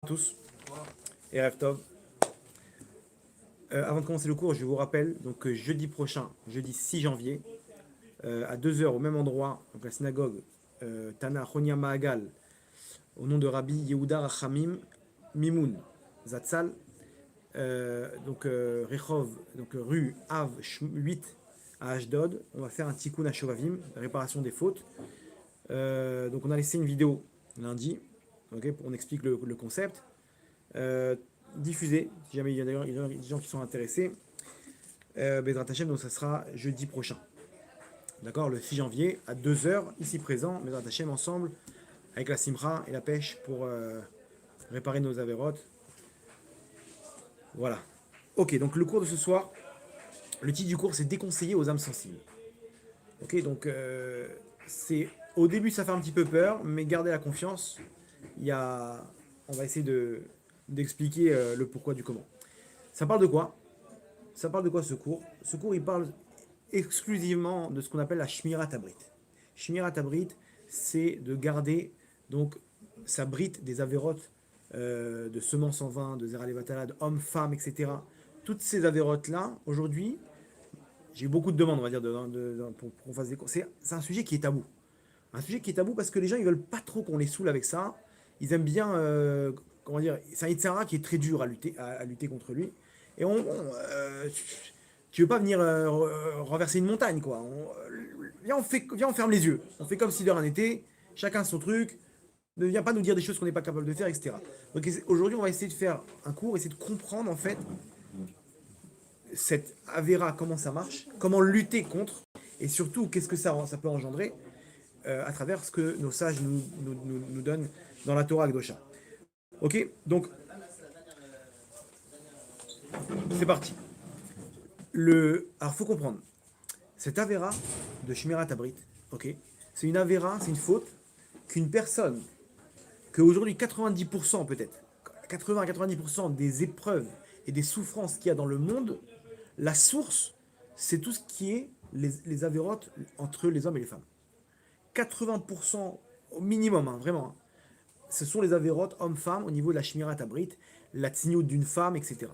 À tous et Erev Tov. Avant de commencer le cours, je vous rappelle donc jeudi prochain, jeudi 6 janvier, à 2 heures au même endroit, donc la synagogue Tana Chonia Mahagal, au nom de Rabbi Yehuda Rachamim Mimoun Zatzal, Rehov, donc rue Av 8 à Ashdod. On va faire un tikkun à Shovavim, réparation des fautes. Donc on a laissé une vidéo lundi, okay, on explique le concept. Diffusé, si jamais il y a des gens qui sont intéressés. Bezrat Hashem, donc ça sera jeudi prochain. D'accord, le 6 janvier à 2 heures, ici présent, Bezrat Hashem ensemble, avec la simcha et la pêche pour réparer nos avérotes. Voilà. Ok, donc le cours de ce soir, le titre du cours c'est déconseillé aux âmes sensibles. Ok, donc c'est au début ça fait un petit peu peur, mais gardez la confiance. On va essayer d'expliquer le pourquoi du comment. Ça parle de quoi? Ça parle de quoi ce cours? Ce cours il parle exclusivement de ce qu'on appelle la Shmirat Abrit. Shmirat Abrit, c'est de garder donc sa brite des avérotes de semences en vin, de Zera Levatala, de hommes, femmes, etc. Toutes ces avérotes-là, aujourd'hui, j'ai eu beaucoup de demandes, on va dire, pour qu'on fasse des cours. C'est un sujet qui est tabou. Un sujet qui est tabou parce que les gens, ils veulent pas trop qu'on les saoule avec ça. Ils aiment bien, comment dire, c'est un Yitzhara qui est très dur à lutter contre lui. Et tu veux pas venir renverser une montagne, quoi. Viens, on ferme les yeux. On fait comme si de rien n'était. Chacun son truc. Ne viens pas nous dire des choses qu'on n'est pas capable de faire, etc. Donc aujourd'hui, on va essayer de faire un cours, essayer de comprendre en fait cette Avera, comment ça marche, comment lutter contre, et surtout qu'est-ce que ça peut engendrer à travers ce que nos sages nous donnent dans la Torah Akdosha. Ok, donc c'est parti. Alors, faut comprendre. Cette Avera de Shmirat Abrit, ok, c'est une Avera, c'est une faute qu'une personne, qu'aujourd'hui 90% peut-être, 80-90% des épreuves et des souffrances qu'il y a dans le monde, la source, c'est tout ce qui est les avérotes entre les hommes et les femmes. 80% au minimum, hein, vraiment. Hein, ce sont les avérotes hommes-femmes au niveau de la Shmirat Abrit, la tzniut d'une femme, etc.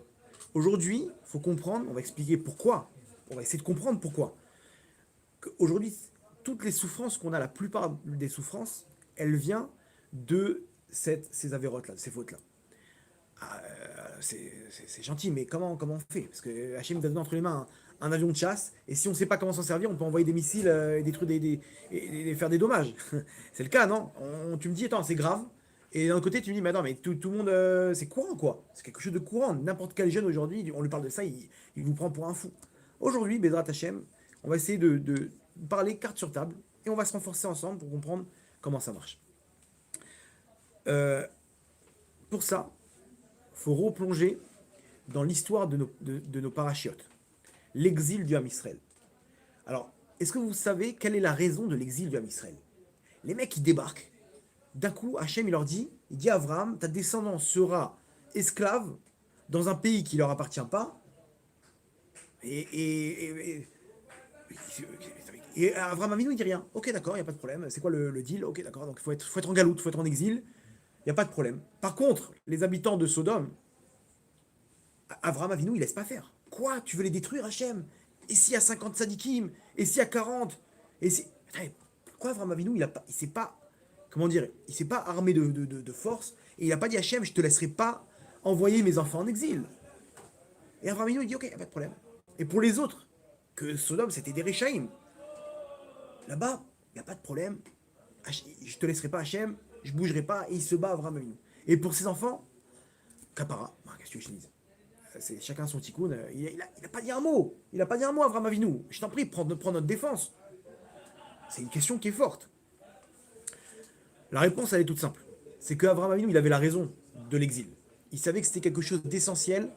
Aujourd'hui, il faut comprendre, on va expliquer pourquoi, on va essayer de comprendre pourquoi. Aujourd'hui, toutes les souffrances qu'on a, la plupart des souffrances, elles viennent de ces avérotes-là, de ces fautes-là. C'est gentil, mais comment on fait? Parce que Hachem nous a donné entre les mains un avion de chasse, et si on ne sait pas comment s'en servir, on peut envoyer des missiles et détruire et faire des dommages. C'est le cas, non? Tu me dis, attends, c'est grave. Et d'un autre côté, tu me dis, mais non, mais tout le monde, c'est courant, quoi. C'est quelque chose de courant. N'importe quel jeune aujourd'hui, on lui parle de ça, il vous prend pour un fou. Aujourd'hui, Bezrat Hachem, on va essayer de parler carte sur table, et on va se renforcer ensemble pour comprendre comment ça marche. Pour ça, il faut replonger dans l'histoire de nos parachiotes, l'exil du Ham Israël. Alors, est-ce que vous savez quelle est la raison de l'exil du Ham Israël? Les mecs, ils débarquent. D'un coup, Hachem, il dit à Abraham, ta descendance sera esclave dans un pays qui ne leur appartient pas. Et Abraham Avinu, il dit rien. Ok, d'accord, il n'y a pas de problème. C'est quoi le deal? Ok, d'accord, donc il faut être en galoute, il faut être en exil. Il n'y a pas de problème. Par contre, les habitants de Sodome, Abraham Avinu, il laisse pas faire. Quoi? Tu veux les détruire, Hachem? Et s'il y a 50 sadikim? Et s'il y a 40? Et si... Pourquoi Abraham Avinu, il s'est pas... Comment dire? Il s'est pas armé de force. Et il n'a pas dit, Hachem, je te laisserai pas envoyer mes enfants en exil. Et Abraham Avinu, il dit, ok, il n'y a pas de problème. Et pour les autres, que Sodome, c'était des Réchaïm. Là-bas, il n'y a pas de problème. Je te laisserai pas, Hachem, je bougerai pas. Et il se bat, Abraham Avinu. Et pour ses enfants, Kapara, qu'est-ce que je te dise? C'est chacun son tikkun. Il a pas dit un mot. Il a pas dit un mot à Avraham Avinu. Je t'en prie, prends notre défense. C'est une question qui est forte. La réponse, elle est toute simple. C'est que Avraham Avinu, il avait la raison de l'exil. Il savait que c'était quelque chose d'essentiel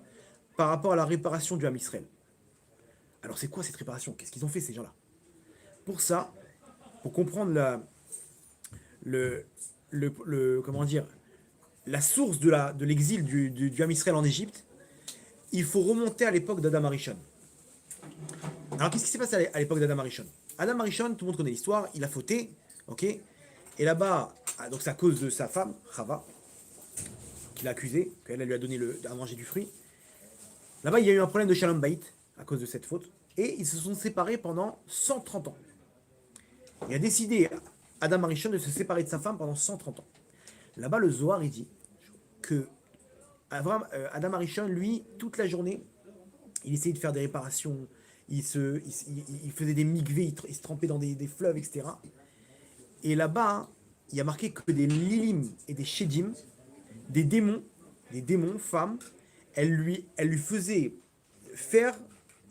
par rapport à la réparation du Ham Israël. Alors c'est quoi cette réparation? Qu'est-ce qu'ils ont fait ces gens-là? Pour ça, pour comprendre comment dire, la source de l'exil du Ham Israël en Égypte, il faut remonter à l'époque d'Adam Arishon. Alors, qu'est-ce qui s'est passé à l'époque d'Adam Arishon? Adam Arishon, tout le monde connaît l'histoire, il a fauté, ok? Et là-bas, donc c'est à cause de sa femme, Chava, qu'il a accusé, qu'elle lui a donné à manger du fruit. Là-bas, il y a eu un problème de Shalom Bayit à cause de cette faute. Et ils se sont séparés pendant 130 ans. Il a décidé, Adam Arishon, de se séparer de sa femme pendant 130 ans. Là-bas, le Zohar, il dit que Adam Arishon, lui, toute la journée, il essayait de faire des réparations, il faisait des mikvés, il se trempait dans des fleuves, etc. Et là-bas, hein, il y a marqué que des lilim et des shedim, des démons, femmes, elles lui faisaient faire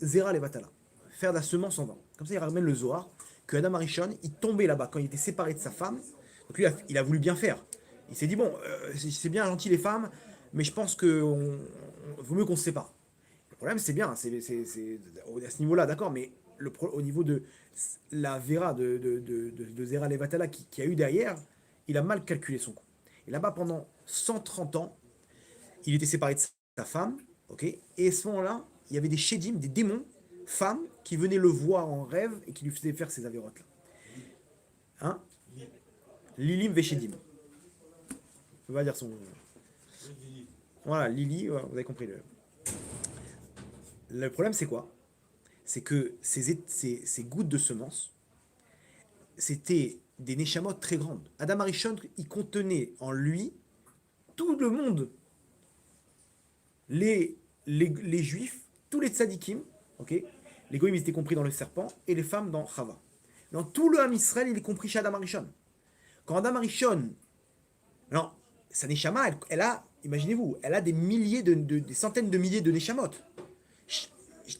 Zera Levatala, faire de la semence en vin. Comme ça, il ramène le Zohar, que Adam Arishon, il tombait là-bas quand il était séparé de sa femme. Donc lui, il a voulu bien faire. Il s'est dit, bon, c'est bien gentil les femmes, mais je pense qu'il vaut mieux qu'on se sépare. Le problème, c'est bien, c'est à ce niveau-là, d'accord, mais au niveau de la Vera de Zera Levatala qui a eu derrière, il a mal calculé son coup. Et là-bas, pendant 130 ans, il était séparé de sa femme, ok, et à ce moment-là, il y avait des shedim, des démons, femmes, qui venaient le voir en rêve et qui lui faisaient faire ces avérotes-là. Hein? Lilim Veshedim. On va dire son. Voilà, Lili, vous avez compris. Le problème, c'est quoi? C'est que ces gouttes de semences, c'était des neshamot très grandes. Adam Arishon, il contenait en lui tout le monde, les juifs, tous les tzadikim, ok? Les goyim ils étaient compris dans le serpent et les femmes dans Chava. Dans tout le Ham Israël, il est compris chez Adam Arishon. Quand Adam Arishon, non, sa neshama, elle a, imaginez-vous, elle a des milliers, des centaines de milliers de neshamot.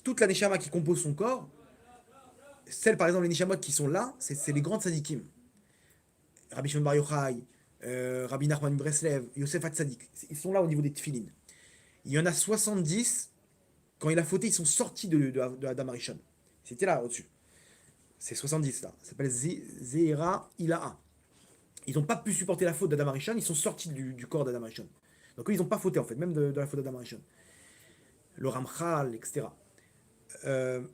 Toute la neshama qui compose son corps, celles par exemple les neshamot qui sont là, c'est les grandes tzadikim. Rabbi Shimon Bar Yochai, Rabbi Nachman Breslev, Yosef Hatzadik, ils sont là au niveau des tefilin. Il y en a 70, quand il a fauté, ils sont sortis de Adam Arishon. C'était là au-dessus. C'est 70 là. Ça s'appelle Zéhira Ilaha. Ils n'ont pas pu supporter la faute d'Adam Arishon, ils sont sortis du corps d'Adam Arishon. Donc eux, ils n'ont pas fauté en fait, même de la faute d'Adam Arishon. Le Ramchal, etc.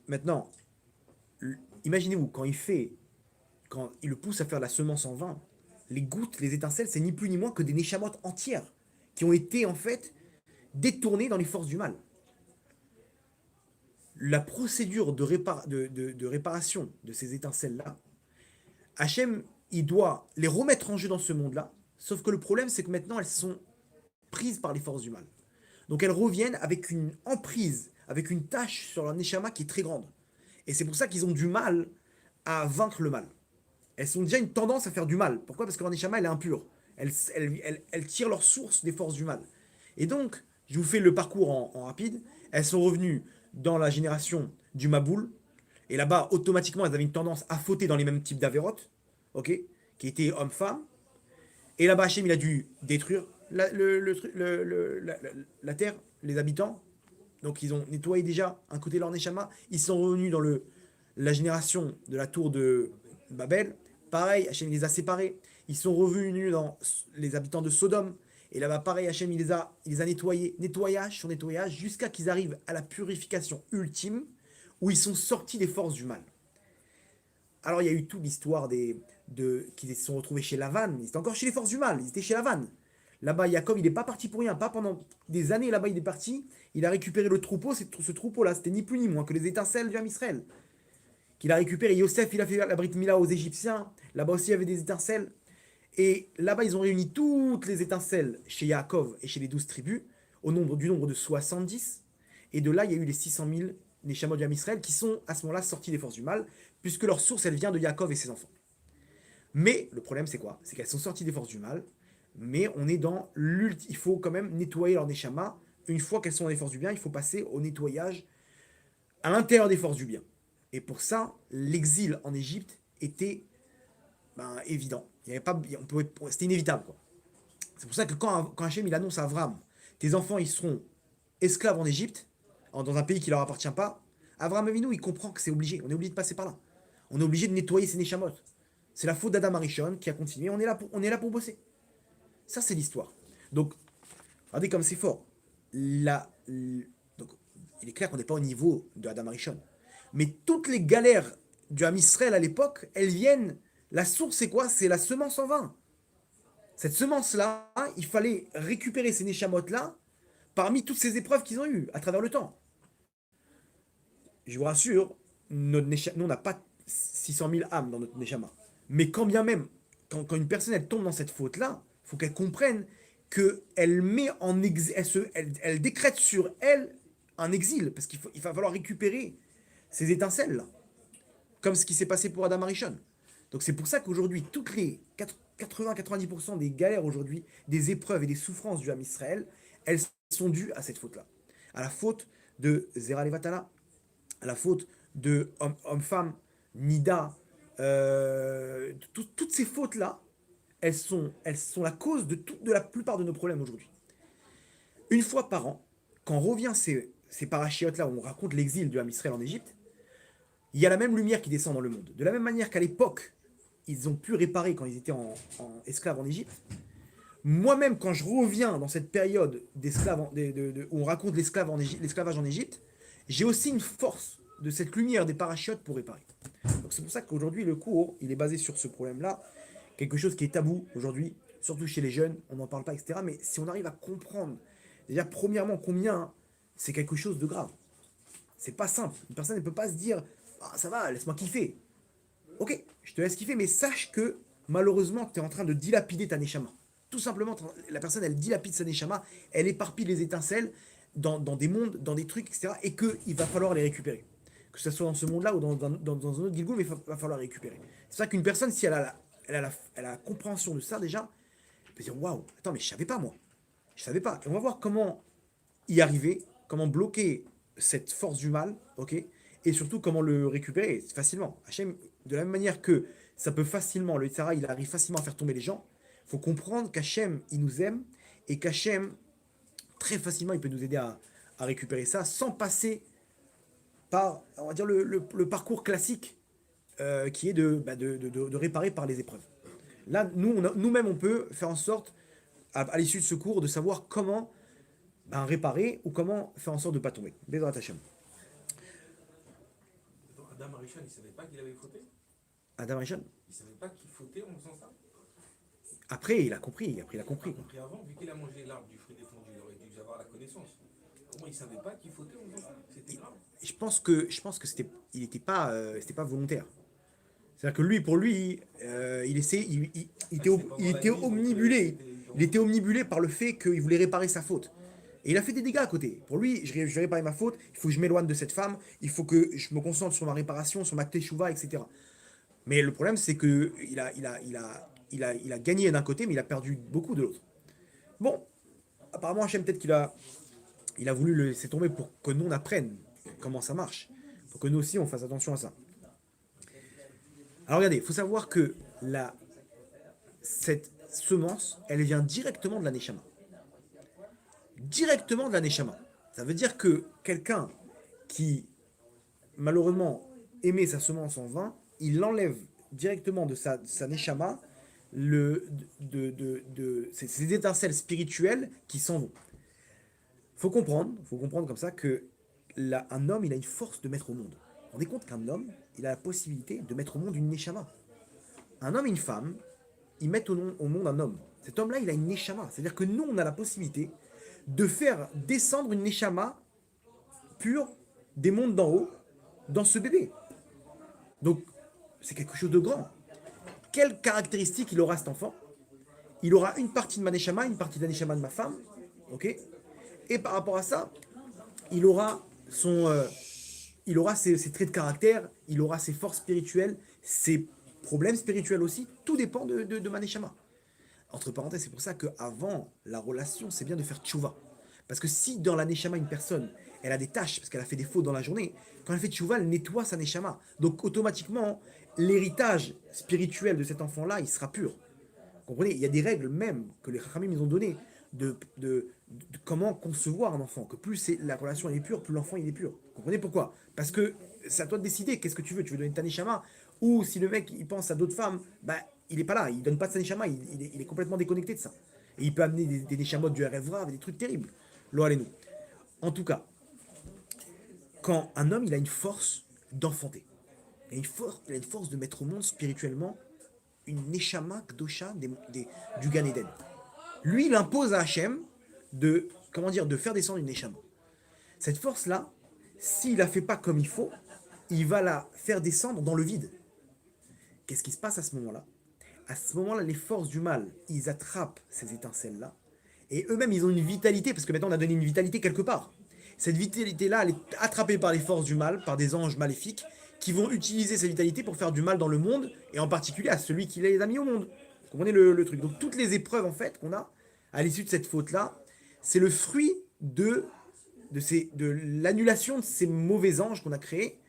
Maintenant, imaginez-vous, quand il le pousse à faire la semence en vin, les gouttes, les étincelles, c'est ni plus ni moins que des neshamot entières qui ont été en fait détournées dans les forces du mal. La procédure de réparation de ces étincelles-là, Hachem, il doit les remettre en jeu dans ce monde-là, sauf que le problème, c'est que maintenant, elles sont prises par les forces du mal. Donc elles reviennent avec une emprise, avec une tâche sur leur neshama qui est très grande. Et c'est pour ça qu'ils ont du mal à vaincre le mal. Elles ont déjà une tendance à faire du mal. Pourquoi? Parce que leur neshama, elle est impure. Elles tirent leur source des forces du mal. Et donc, je vous fais le parcours en rapide. Elles sont revenues dans la génération du Maboul. Et là-bas, automatiquement, elles avaient une tendance à fauter dans les mêmes types d'avérotes, ok, qui étaient hommes-femmes. Et là-bas, Hachem, il a dû détruire la terre, les habitants. Donc, ils ont nettoyé déjà un côté de leur neshama. Ils sont revenus dans la génération de la tour de Babel. Pareil, Hachem les a séparés. Ils sont revenus dans les habitants de Sodome. Et là-bas, pareil, Hachem il les a nettoyés, nettoyage sur nettoyage, jusqu'à qu'ils arrivent à la purification ultime, où ils sont sortis des forces du mal. Alors, il y a eu toute l'histoire qui se sont retrouvés chez Lavan. Ils étaient encore chez les forces du mal. Ils étaient chez Lavan. Là-bas, Jacob, il n'est pas parti pour rien. Pas pendant des années, là-bas, il est parti. Il a récupéré le troupeau. Ce troupeau-là, c'était ni plus ni moins que les étincelles du Ham Israël. Qu'il a récupéré. Yosef, il a fait la Brit Mila aux Égyptiens. Là-bas aussi, il y avait des étincelles. Et là-bas, ils ont réuni toutes les étincelles chez Yaakov et chez les 12 tribus, du nombre de 70. Et de là, il y a eu les 600 000 Neshamot du Ham Israël qui sont à ce moment-là sortis des forces du mal, puisque leur source, elle vient de Yaakov et ses enfants. Mais le problème, c'est quoi? C'est qu'elles sont sorties des forces du mal, mais on est dans il faut quand même nettoyer leur Neshama. Une fois qu'elles sont dans les forces du bien, il faut passer au nettoyage à l'intérieur des forces du bien. Et pour ça, l'exil en Égypte était évident. Il y avait pas, c'était inévitable, quoi. C'est pour ça que quand Hachem il annonce à Avram, tes enfants ils seront esclaves en Égypte, dans un pays qui leur appartient pas, Avram Avinu il comprend que c'est obligé. On est obligé de passer par là. On est obligé de nettoyer ces Neshamot. C'est la faute d'Adam Arishon qui a continué. On est là pour bosser. Ça c'est l'histoire. Donc regardez comme c'est fort. Donc il est clair qu'on n'est pas au niveau de Adam Arishon. Mais toutes les galères du Ham Israël à l'époque, elles viennent. La source, c'est quoi? C'est la semence en vin. Cette semence-là, il fallait récupérer ces Neshamot-là parmi toutes ces épreuves qu'ils ont eues à travers le temps. Je vous rassure, nous, on n'a pas 600 000 âmes dans notre Neshama. Mais quand bien même, quand une personne elle tombe dans cette faute-là, il faut qu'elle comprenne qu'elle met en elle décrète sur elle un exil, parce il va falloir récupérer ces étincelles-là, comme ce qui s'est passé pour Adam Arishon. Donc c'est pour ça qu'aujourd'hui, toutes les 80-90% des galères aujourd'hui, des épreuves et des souffrances du Ham Israël, elles sont dues à cette faute-là. À la faute de Zera Levatala, à la faute de homme-femme, Nida, toutes ces fautes-là, elles sont la cause de la plupart de nos problèmes aujourd'hui. Une fois par an, quand on revient ces parachiotes-là où on raconte l'exil du Ham Israël en Égypte, il y a la même lumière qui descend dans le monde. De la même manière qu'à l'époque, ils ont pu réparer quand ils étaient en esclaves en Égypte. Moi-même, quand je reviens dans cette période d'esclaves, où on raconte l'esclavage en Égypte, j'ai aussi une force de cette lumière des parachutes pour réparer. Donc c'est pour ça qu'aujourd'hui, le cours, il est basé sur ce problème-là, quelque chose qui est tabou aujourd'hui, surtout chez les jeunes, on n'en parle pas, etc. Mais si on arrive à comprendre, déjà, premièrement, combien c'est quelque chose de grave. C'est pas simple. Une personne ne peut pas se dire ah, ça va, laisse-moi kiffer. Ok, je te laisse kiffer, mais sache que malheureusement, tu es en train de dilapider ta neshama. Tout simplement, la personne, elle dilapide sa neshama, elle éparpille les étincelles dans des mondes, dans des trucs, etc. Et qu'il va falloir les récupérer. Que ce soit dans ce monde-là ou dans un autre Gilgul, mais il va falloir les récupérer. C'est ça qu'une personne, si elle a la compréhension de ça déjà, elle peut dire waouh, attends, mais je savais pas moi. Je savais pas. Et on va voir comment y arriver, comment bloquer cette force du mal, ok, et surtout comment le récupérer facilement. Hachem, de la même manière que ça peut facilement, le Yitzhara, il arrive facilement à faire tomber les gens, il faut comprendre qu'Hachem, il nous aime, et qu'Hachem, très facilement, il peut nous aider à récupérer ça sans passer par, on va dire, le parcours classique qui est de réparer par les épreuves. Là, nous-mêmes, on peut faire en sorte, à l'issue de ce cours, de savoir comment réparer ou comment faire en sorte de ne pas tomber. Bézrat Hashem. Adam Arishon, il ne savait pas qu'il avait fauté. Adam Rishon. Il ne savait pas qu'il fautait en faisant ça. Après, il a compris. Après, il a Il compris. a compris avant, vu qu'il a mangé l'arbre du fruit défendu, il aurait dû avoir la connaissance. Comment il ne savait pas qu'il fautait en faisant ça? C'était grave. Je pense que il c'était pas volontaire. C'est-à-dire que lui, pour lui, il était omnibulé. Il était omnibulé par le fait qu'il voulait réparer sa faute. Et il a fait des dégâts à côté. Pour lui, je vais réparer ma faute, il faut que je m'éloigne de cette femme, il faut que je me concentre sur ma réparation, sur ma teshuva, etc. Mais le problème, c'est que il a gagné d'un côté, mais il a perdu beaucoup de l'autre. Bon, apparemment, Hachem, peut-être il a voulu le laisser tomber pour que nous, on apprenne comment ça marche. Pour que nous aussi, on fasse attention à ça. Alors regardez, il faut savoir que cette semence, elle vient directement de la Neshama. Directement de la Neshama. Ça veut dire que quelqu'un qui, malheureusement, aimait sa semence en vain, il enlève directement de sa Neshama ces étincelles spirituelles qui s'en vont. Faut comprendre comme ça que un homme, il a une force de mettre au monde. On est compte qu'un homme, il a la possibilité de mettre au monde une Neshama. Un homme et une femme, ils mettent au monde un homme. Cet homme-là, il a une Neshama. C'est-à-dire que nous, on a la possibilité de faire descendre une Neshama pure des mondes d'en haut dans ce bébé. Donc, c'est quelque chose de grand. Quelles caractéristiques il aura cet enfant? Il aura une partie de ma Neshama, une partie de la Neshama de ma femme. Ok. Et par rapport à ça, il aura ses traits de caractère, il aura ses forces spirituelles, ses problèmes spirituels aussi. Tout dépend de ma Neshama. Entre parenthèses, c'est pour ça qu'avant la relation, c'est bien de faire tchouva. Parce que si dans la neshama, une personne, elle a des tâches, parce qu'elle a fait des fautes dans la journée, quand elle fait tchouva, elle nettoie sa neshama. Donc automatiquement, l'héritage spirituel de cet enfant-là, il sera pur. Vous comprenez? Il y a des règles même que les Chachamim ils ont données de comment concevoir un enfant. Que plus la relation elle est pure, plus l'enfant il est pur. Vous comprenez pourquoi? Parce que c'est à toi de décider qu'est-ce que tu veux. Tu veux donner ta neshama, ou si le mec il pense à d'autres femmes, bah il est pas là, il donne pas de sa neshama, il est complètement déconnecté de ça. Et il peut amener des neshamot du RF des trucs terribles. Lo allez-nous. En tout cas, quand un homme il a une force d'enfanter, il a une force de mettre au monde spirituellement une Neshama Kdosha du Gan Eden. Lui, il impose à Hachem de, comment dire, de faire descendre une Neshama. Cette force-là, s'il la fait pas comme il faut, il va la faire descendre dans le vide. Qu'est-ce qui se passe à ce moment-là? À ce moment-là, les forces du mal, ils attrapent ces étincelles-là, et eux-mêmes, ils ont une vitalité, parce que maintenant, on a donné une vitalité quelque part. Cette vitalité-là, elle est attrapée par les forces du mal, par des anges maléfiques, qui vont utiliser cette vitalité pour faire du mal dans le monde, et en particulier à celui qui les a mis au monde. Vous comprenez le truc? Donc, toutes les épreuves, en fait, qu'on a, à l'issue de cette faute-là, c'est le fruit de l'annulation de ces mauvais anges qu'on a créés,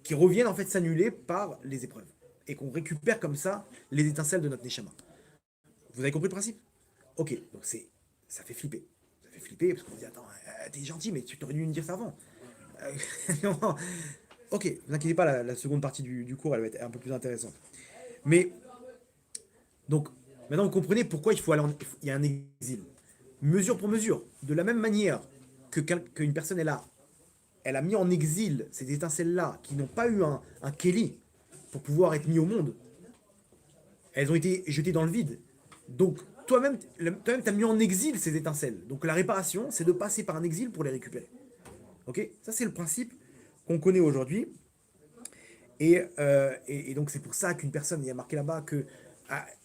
qui reviennent en fait s'annuler par les épreuves. Et qu'on récupère comme ça les étincelles de notre Neshama. Vous avez compris le principe? Ok, donc ça fait flipper. Ça fait flipper parce qu'on se dit, attends, t'es gentil, mais tu t'aurais dû me dire ça avant. Ok, ne vous inquiétez pas, la seconde partie du cours, elle va être un peu plus intéressante. Mais, donc, maintenant vous comprenez pourquoi il y a un exil. Mesure pour mesure. De la même manière qu'une personne elle a mis en exil ces étincelles-là qui n'ont pas eu un Kéli pour pouvoir être mis au monde. Elles ont été jetées dans le vide. Donc, toi-même, tu as mis en exil ces étincelles. Donc, la réparation, c'est de passer par un exil pour les récupérer. Ok? Ça, c'est le principe qu'on connaît aujourd'hui. Et donc, c'est pour ça qu'une personne, il y a marqué là-bas que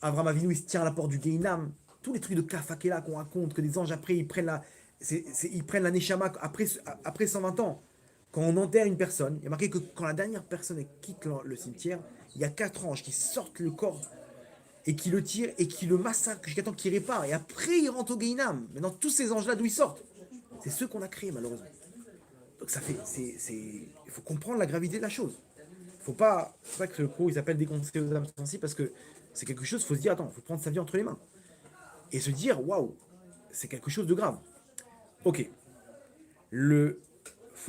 Avraham Avinu, il se tient à la porte du Gehinam. Tous les trucs de Kafakela qu'on raconte, que des anges après, ils prennent la Neshama après 120 ans. Quand on enterre une personne, il y a marqué que quand la dernière personne quitte le cimetière, il y a 4 anges qui sortent le corps et qui le tirent et qui le massacrent jusqu'à temps qu'il répare. Et après, il rentre au Gehinam. Maintenant, tous ces anges-là, d'où ils sortent? C'est ceux qu'on a créés, malheureusement. Donc ça fait, il faut comprendre la gravité de la chose. Faut pas que le cours, il s'appelle des conseils aux âmes sensibles parce que c'est quelque chose, il faut se dire, attends, il faut prendre sa vie entre les mains. Et se dire, waouh, c'est quelque chose de grave. Ok.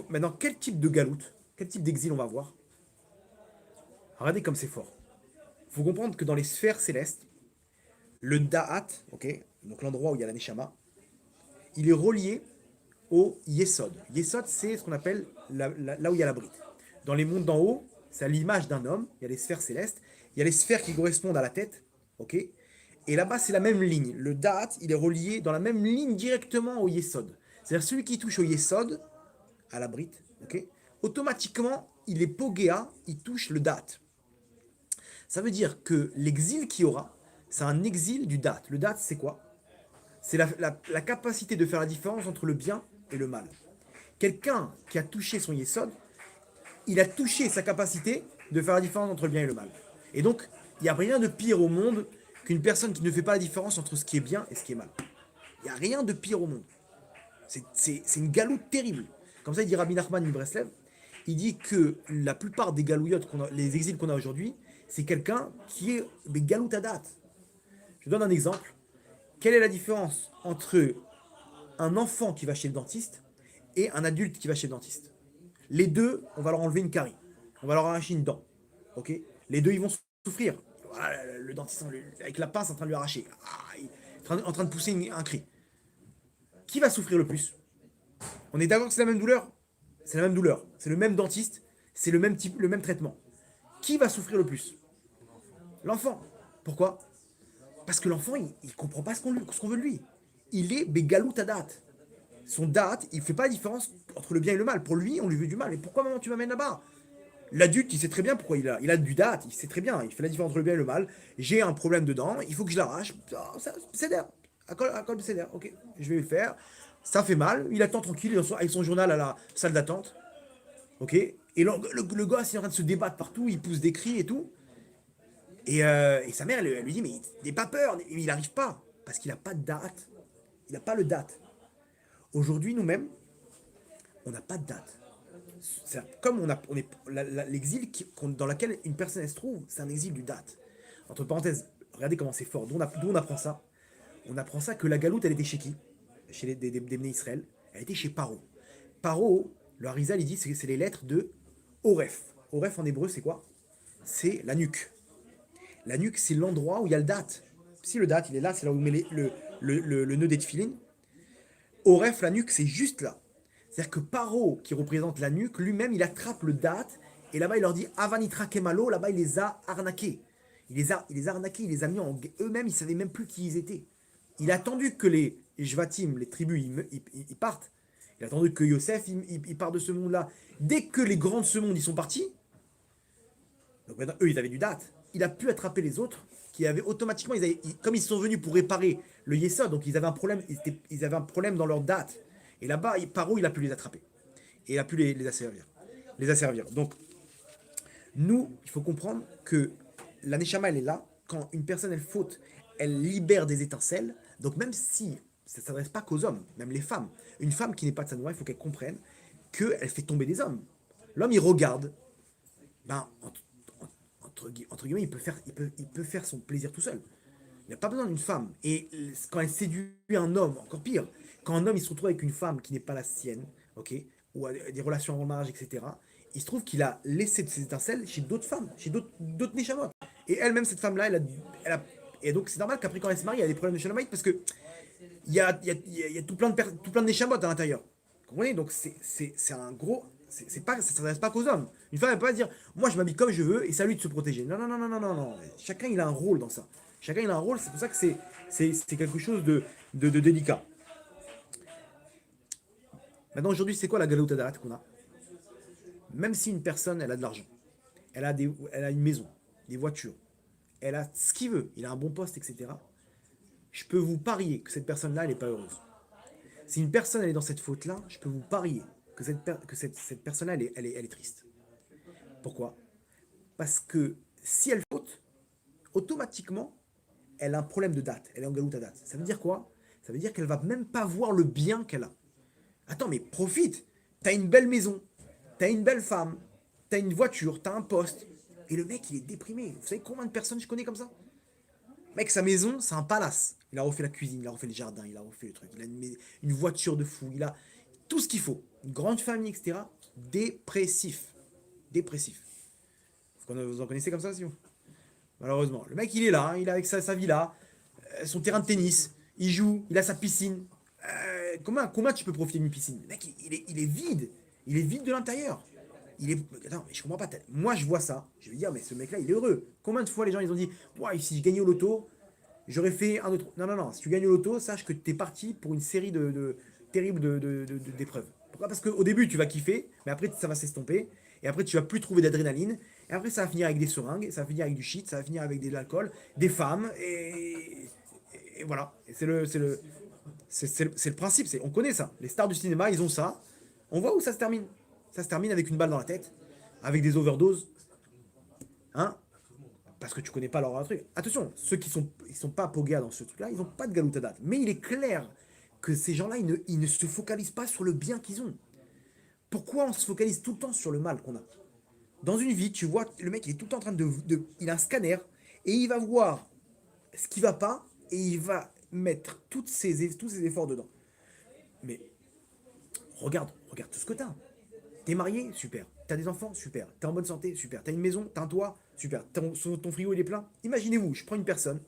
Maintenant, quel type de galoute, quel type d'exil on va voir? Regardez comme c'est fort. Il faut comprendre que dans les sphères célestes, le Da'at, ok, donc l'endroit où il y a la Neshama, il est relié au Yesod. Yesod, c'est ce qu'on appelle là où il y a la brite. Dans les mondes d'en haut, c'est à l'image d'un homme, il y a les sphères célestes, il y a les sphères qui correspondent à la tête, ok. Et là-bas, c'est la même ligne. Le Da'at, il est relié dans la même ligne directement au Yesod. C'est-à-dire celui qui touche au Yesod, à la brite, ok, automatiquement, il est Pogéa, il touche le Da'at. Ça veut dire que l'exil qu'il y aura, c'est un exil du Da'at. Le Da'at, c'est quoi? C'est la capacité de faire la différence entre le bien et le mal. Quelqu'un qui a touché son Yesod, il a touché sa capacité de faire la différence entre le bien et le mal. Et donc, il n'y a rien de pire au monde qu'une personne qui ne fait pas la différence entre ce qui est bien et ce qui est mal. Il n'y a rien de pire au monde. C'est une galoute terrible. Comme ça, il dit Rabbi Nachman Ibreslev, il dit que la plupart des galouillottes, les exils qu'on a aujourd'hui, c'est quelqu'un qui est des galoutes à date. Je donne un exemple. Quelle est la différence entre un enfant qui va chez le dentiste et un adulte qui va chez le dentiste? Les deux, on va leur enlever une carie. On va leur arracher une dent. Ok? Les deux, ils vont souffrir. Voilà, le dentiste, avec la pince, en train de lui arracher. Il est en train de pousser un cri. Qui va souffrir le plus? On est d'accord que c'est la même douleur? C'est la même douleur. C'est le même dentiste. C'est le même type, le même traitement. Qui va souffrir le plus? L'enfant. Pourquoi? Parce que l'enfant, il ne comprend pas ce qu'on veut de lui. Il est bégalou à date. Son date, il ne fait pas la différence entre le bien et le mal. Pour lui, on lui veut du mal. Et pourquoi maman tu m'amènes là-bas? L'adulte, il sait très bien pourquoi il a du date, il sait très bien, il fait la différence entre le bien et le mal. J'ai un problème dedans, il faut que je l'arrache. C'est d'air. C'est d'air. Ok, je vais le faire. Ça fait mal, il attend tranquille avec son journal à la salle d'attente. Ok, et le gosse, il est en train de se débattre partout, il pousse des cris et tout. Et sa mère, elle lui dit, mais n'aie pas peur, il n'arrive pas, parce qu'il n'a pas de date. Il n'a pas le date. Aujourd'hui, nous-mêmes, on n'a pas de date. Comme l'exil dans lequel une personne elle se trouve, c'est un exil du date. Entre parenthèses, regardez comment c'est fort. D'où on apprend ça? On apprend ça que la galoute, elle était chez qui? Chez des Bnei Israël. Elle était chez Paro. Paro, le Harizal, il dit c'est les lettres de Oref. Oref en hébreu, c'est quoi? C'est la nuque. La nuque, c'est l'endroit où il y a le date. Si le date, il est là, c'est là où on met le nœud des tefilines. Oref, la nuque, c'est juste là. C'est-à-dire que Paro, qui représente la nuque, lui-même, il attrape le date, et là-bas, il leur dit Avanitra Kemalo, là-bas, il les a arnaqués. Il les a arnaqués, il les a mis en... Eux-mêmes, ils savaient même plus qui ils étaient. Il a attendu que les Jvatim, les tribus, ils partent. Il a attendu que Yosef, il part de ce monde-là. Dès que les grands de ce monde, ils sont partis, donc maintenant, eux, ils avaient du date. Il a pu attraper les autres qui avaient automatiquement, comme ils sont venus pour réparer le Yesod, donc ils avaient un problème, ils avaient un problème dans leur date. Et là-bas, Paro, il a pu les attraper. Et il a pu les asservir. Les asservir. Donc, nous, il faut comprendre que la Neshama, elle est là. Quand une personne, elle faute, elle libère des étincelles. Donc, même si ça ne s'adresse pas qu'aux hommes, même les femmes, une femme qui n'est pas de sa noix, il faut qu'elle comprenne qu'elle fait tomber des hommes. L'homme, il regarde. Ben, entre guillemets, il peut faire son plaisir tout seul. Il n'a pas besoin d'une femme. Et quand elle séduit un homme, encore pire, quand un homme il se retrouve avec une femme qui n'est pas la sienne, ok, ou a des relations avant le mariage, etc., il se trouve qu'il a laissé de ses étincelles chez d'autres femmes, chez d'autres Neshamot. Et elle-même, cette femme-là, et donc c'est normal qu'après, quand elle se marie, il y a des problèmes de Shalomite parce que il y a tout plein de Neshamot à l'intérieur. Vous comprenez? Donc c'est un gros. Ça ne s'adresse pas qu'aux hommes. Une femme, elle peut pas dire, moi je m'habille comme je veux et c'est à lui de se protéger. Non, non, non, non, non, non, non. Chacun, il a un rôle dans ça. Chacun, il a un rôle, c'est pour ça que c'est quelque chose de délicat. Maintenant, aujourd'hui, c'est quoi la galoute d'arat qu'on a? Même si une personne, elle a de l'argent, elle a une maison, des voitures, elle a ce qu'il veut, il a un bon poste, etc. Je peux vous parier que cette personne-là, elle n'est pas heureuse. Si une personne, elle est dans cette faute-là, je peux vous parier que cette personne-là, elle est triste. Pourquoi? Parce que si elle faute, automatiquement, elle a un problème de date. Elle est en galoute à date. Ça veut dire quoi? Ça veut dire qu'elle va même pas voir le bien qu'elle a. Attends, mais profite. T'as une belle maison, t'as une belle femme, t'as une voiture, t'as un poste. Et le mec, il est déprimé. Vous savez combien de personnes je connais comme ça? Mec, sa maison, c'est un palace. Il a refait la cuisine, il a refait le jardin, il a refait le truc. Il a une voiture de fou, il a tout ce qu'il faut. Une grande famille, etc. Dépressif. Dépressif. Vous en connaissez comme ça, sinon? Malheureusement. Le mec, il est là, hein, il a avec sa villa, son terrain de tennis, il joue, il a sa piscine. Combien tu peux profiter d'une piscine? Le mec, il est vide. Il est vide de l'intérieur. Attends, mais je comprends pas. Moi, je vois ça. Je vais dire, mais ce mec-là, il est heureux. Combien de fois les gens, ils ont dit, ouais, si je gagnais au loto, j'aurais fait un, deux, trois. Non, non, non. Si tu gagnes au loto, sache que tu es parti pour une série terrible d'épreuves. Pourquoi? Parce qu'au début, tu vas kiffer, mais après, ça va s'estomper. Et après, tu vas plus trouver d'adrénaline. Et après, ça va finir avec des seringues, ça va finir avec du shit, ça va finir avec de l'alcool, des femmes, et voilà. Et c'est le principe, on connaît ça. Les stars du cinéma, ils ont ça. On voit où ça se termine. Ça se termine avec une balle dans la tête, avec des overdoses. Hein? Parce que tu connais pas leur truc. Attention, ceux qui sont pas pogas dans ce truc-là, ils n'ont pas de galoute. Mais il est clair que ces gens-là, ils ne se focalisent pas sur le bien qu'ils ont. Pourquoi on se focalise tout le temps sur le mal qu'on a? Dans une vie, tu vois, le mec, il est tout le temps en train il a un scanner et il va voir ce qui va pas et il va mettre tous ses efforts dedans. Mais regarde tout ce que t'as. T'es marié, super. T'as des enfants, super. T'es en bonne santé, super. T'as une maison, t'as un toit, super. Ton frigo, il est plein. Imaginez-vous, je prends une personne.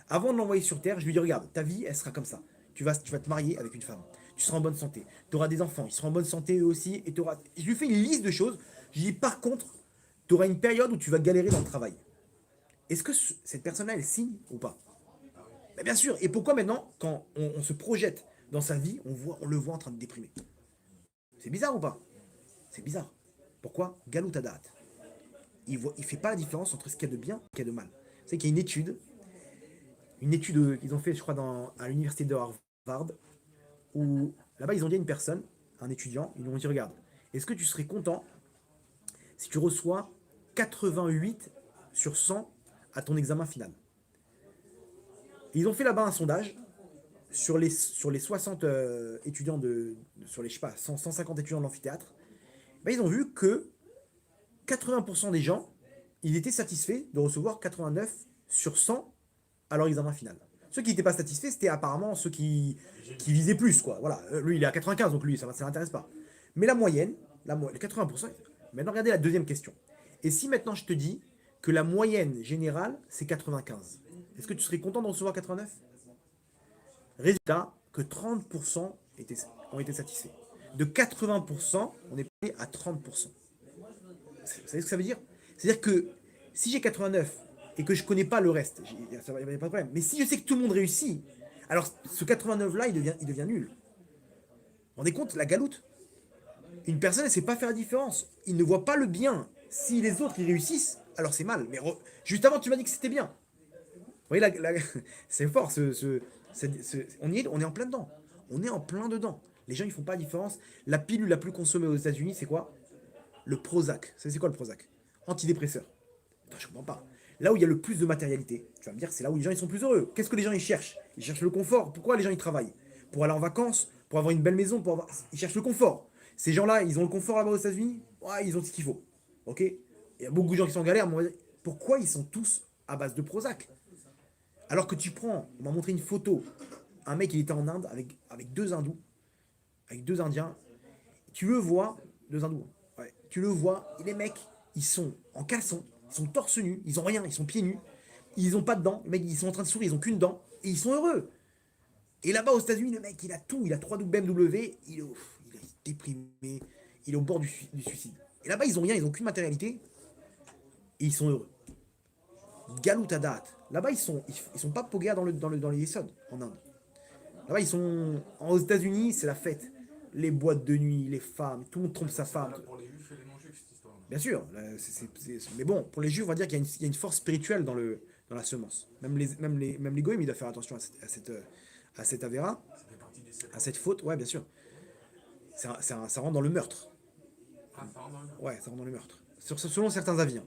Avant de l'envoyer sur Terre, je lui dis, regarde, ta vie, elle sera comme ça. Tu vas te marier avec une femme. Tu seras en bonne santé. Tu auras des enfants, ils seront en bonne santé eux aussi. Et je lui fais une liste de choses. Je lui dis, par contre, tu auras une période où tu vas galérer dans le travail. Est-ce que cette personne-là, elle signe ou pas? Ben bien sûr. Et pourquoi maintenant, quand on se projette dans sa vie, on le voit en train de déprimer? C'est bizarre ou pas? C'est bizarre. Pourquoi? Galout Adat. Il ne fait pas la différence entre ce qu'il y a de bien et ce qu'il y a de mal. Vous savez qu'il y a une étude qu'ils ont fait, je crois, à l'université de Harvard, où là-bas, ils ont dit à une personne, un étudiant, ils lui ont dit, regarde, est-ce que tu serais content si tu reçois 88 sur 100 à ton examen final? Et ils ont fait là-bas un sondage sur les 60 étudiants sur les, je sais pas, 150 étudiants de l'amphithéâtre. Ben, ils ont vu que 80% des gens, ils étaient satisfaits de recevoir 89 sur 100 à leur examen final. Ceux qui n'étaient pas satisfaits, c'était apparemment ceux qui visaient plus, quoi. Voilà, lui, il est à 95, donc lui, ça ne l'intéresse pas. Mais la moyenne, les 80%. Maintenant, regardez la deuxième question. Et si maintenant je te dis que la moyenne générale, c'est 95, est-ce que tu serais content de recevoir 89? Résultat, que 30% ont été satisfaits. De 80%, on est passé à 30%. Vous savez ce que ça veut dire? C'est-à-dire que si j'ai 89 et que je connais pas le reste, il n'y a pas de problème. Mais si je sais que tout le monde réussit, alors ce 89-là, il devient nul. Vous vous rendez compte, la galoute? Une personne, elle ne sait pas faire la différence. Il ne voit pas le bien. Si les autres, ils réussissent, alors c'est mal. Mais juste avant, tu m'as dit que c'était bien. Vous voyez, c'est fort. On est en plein dedans. On est en plein dedans. Les gens, ils font pas la différence. La pilule la plus consommée aux États-Unis, c'est quoi? Le Prozac. C'est quoi le Prozac? Antidépresseur. Attends, je comprends pas. Là où il y a le plus de matérialité, tu vas me dire, c'est là où les gens ils sont plus heureux. Qu'est-ce que les gens ils cherchent? Ils cherchent le confort. Pourquoi les gens ils travaillent? Pour aller en vacances, pour avoir une belle maison, ils cherchent le confort. Ces gens-là, ils ont le confort là-bas aux États-Unis? Ouais, ils ont ce qu'il faut. Ok? Il y a beaucoup de gens qui sont en galère, mais pourquoi ils sont tous à base de Prozac? Alors que tu prends, on m'a montré une photo, un mec il était en Inde avec deux hindous, avec deux indiens. Tu le vois, deux hindous, hein. Ouais, tu le vois, et les mecs, ils sont en caleçon, ils sont torse nu, ils ont rien, ils sont pieds nus, ils ont pas de dents, les mecs ils sont en train de sourire, ils ont qu'une dent, et ils sont heureux. Et là-bas aux États-Unis, le mec il a tout, il a 3 BMW, il est déprimé, il est au bord du suicide. Et là-bas ils ont rien, ils ont qu'une matérialité, et ils sont heureux. Galout à date. Là-bas ils sont pas pogués dans les Yesod, en Inde. Là-bas ils sont aux États-Unis, c'est la fête. Les boîtes de nuit, les femmes, tout le monde trompe sa C'est femme. valable pour les juifs et les non-juifs, cette histoire-là. Bien sûr, là, mais bon, pour les juifs, on va dire qu'il y a une force spirituelle dans la semence. Même les goïms, ils doivent faire attention à cette avéra, Ça fait partie des sept. à cette faute. Ouais, bien sûr. Ça rentre dans le meurtre. Ah, ça rentre dans le. Ouais, ça rentre dans le meurtre. Selon certains avis, hein.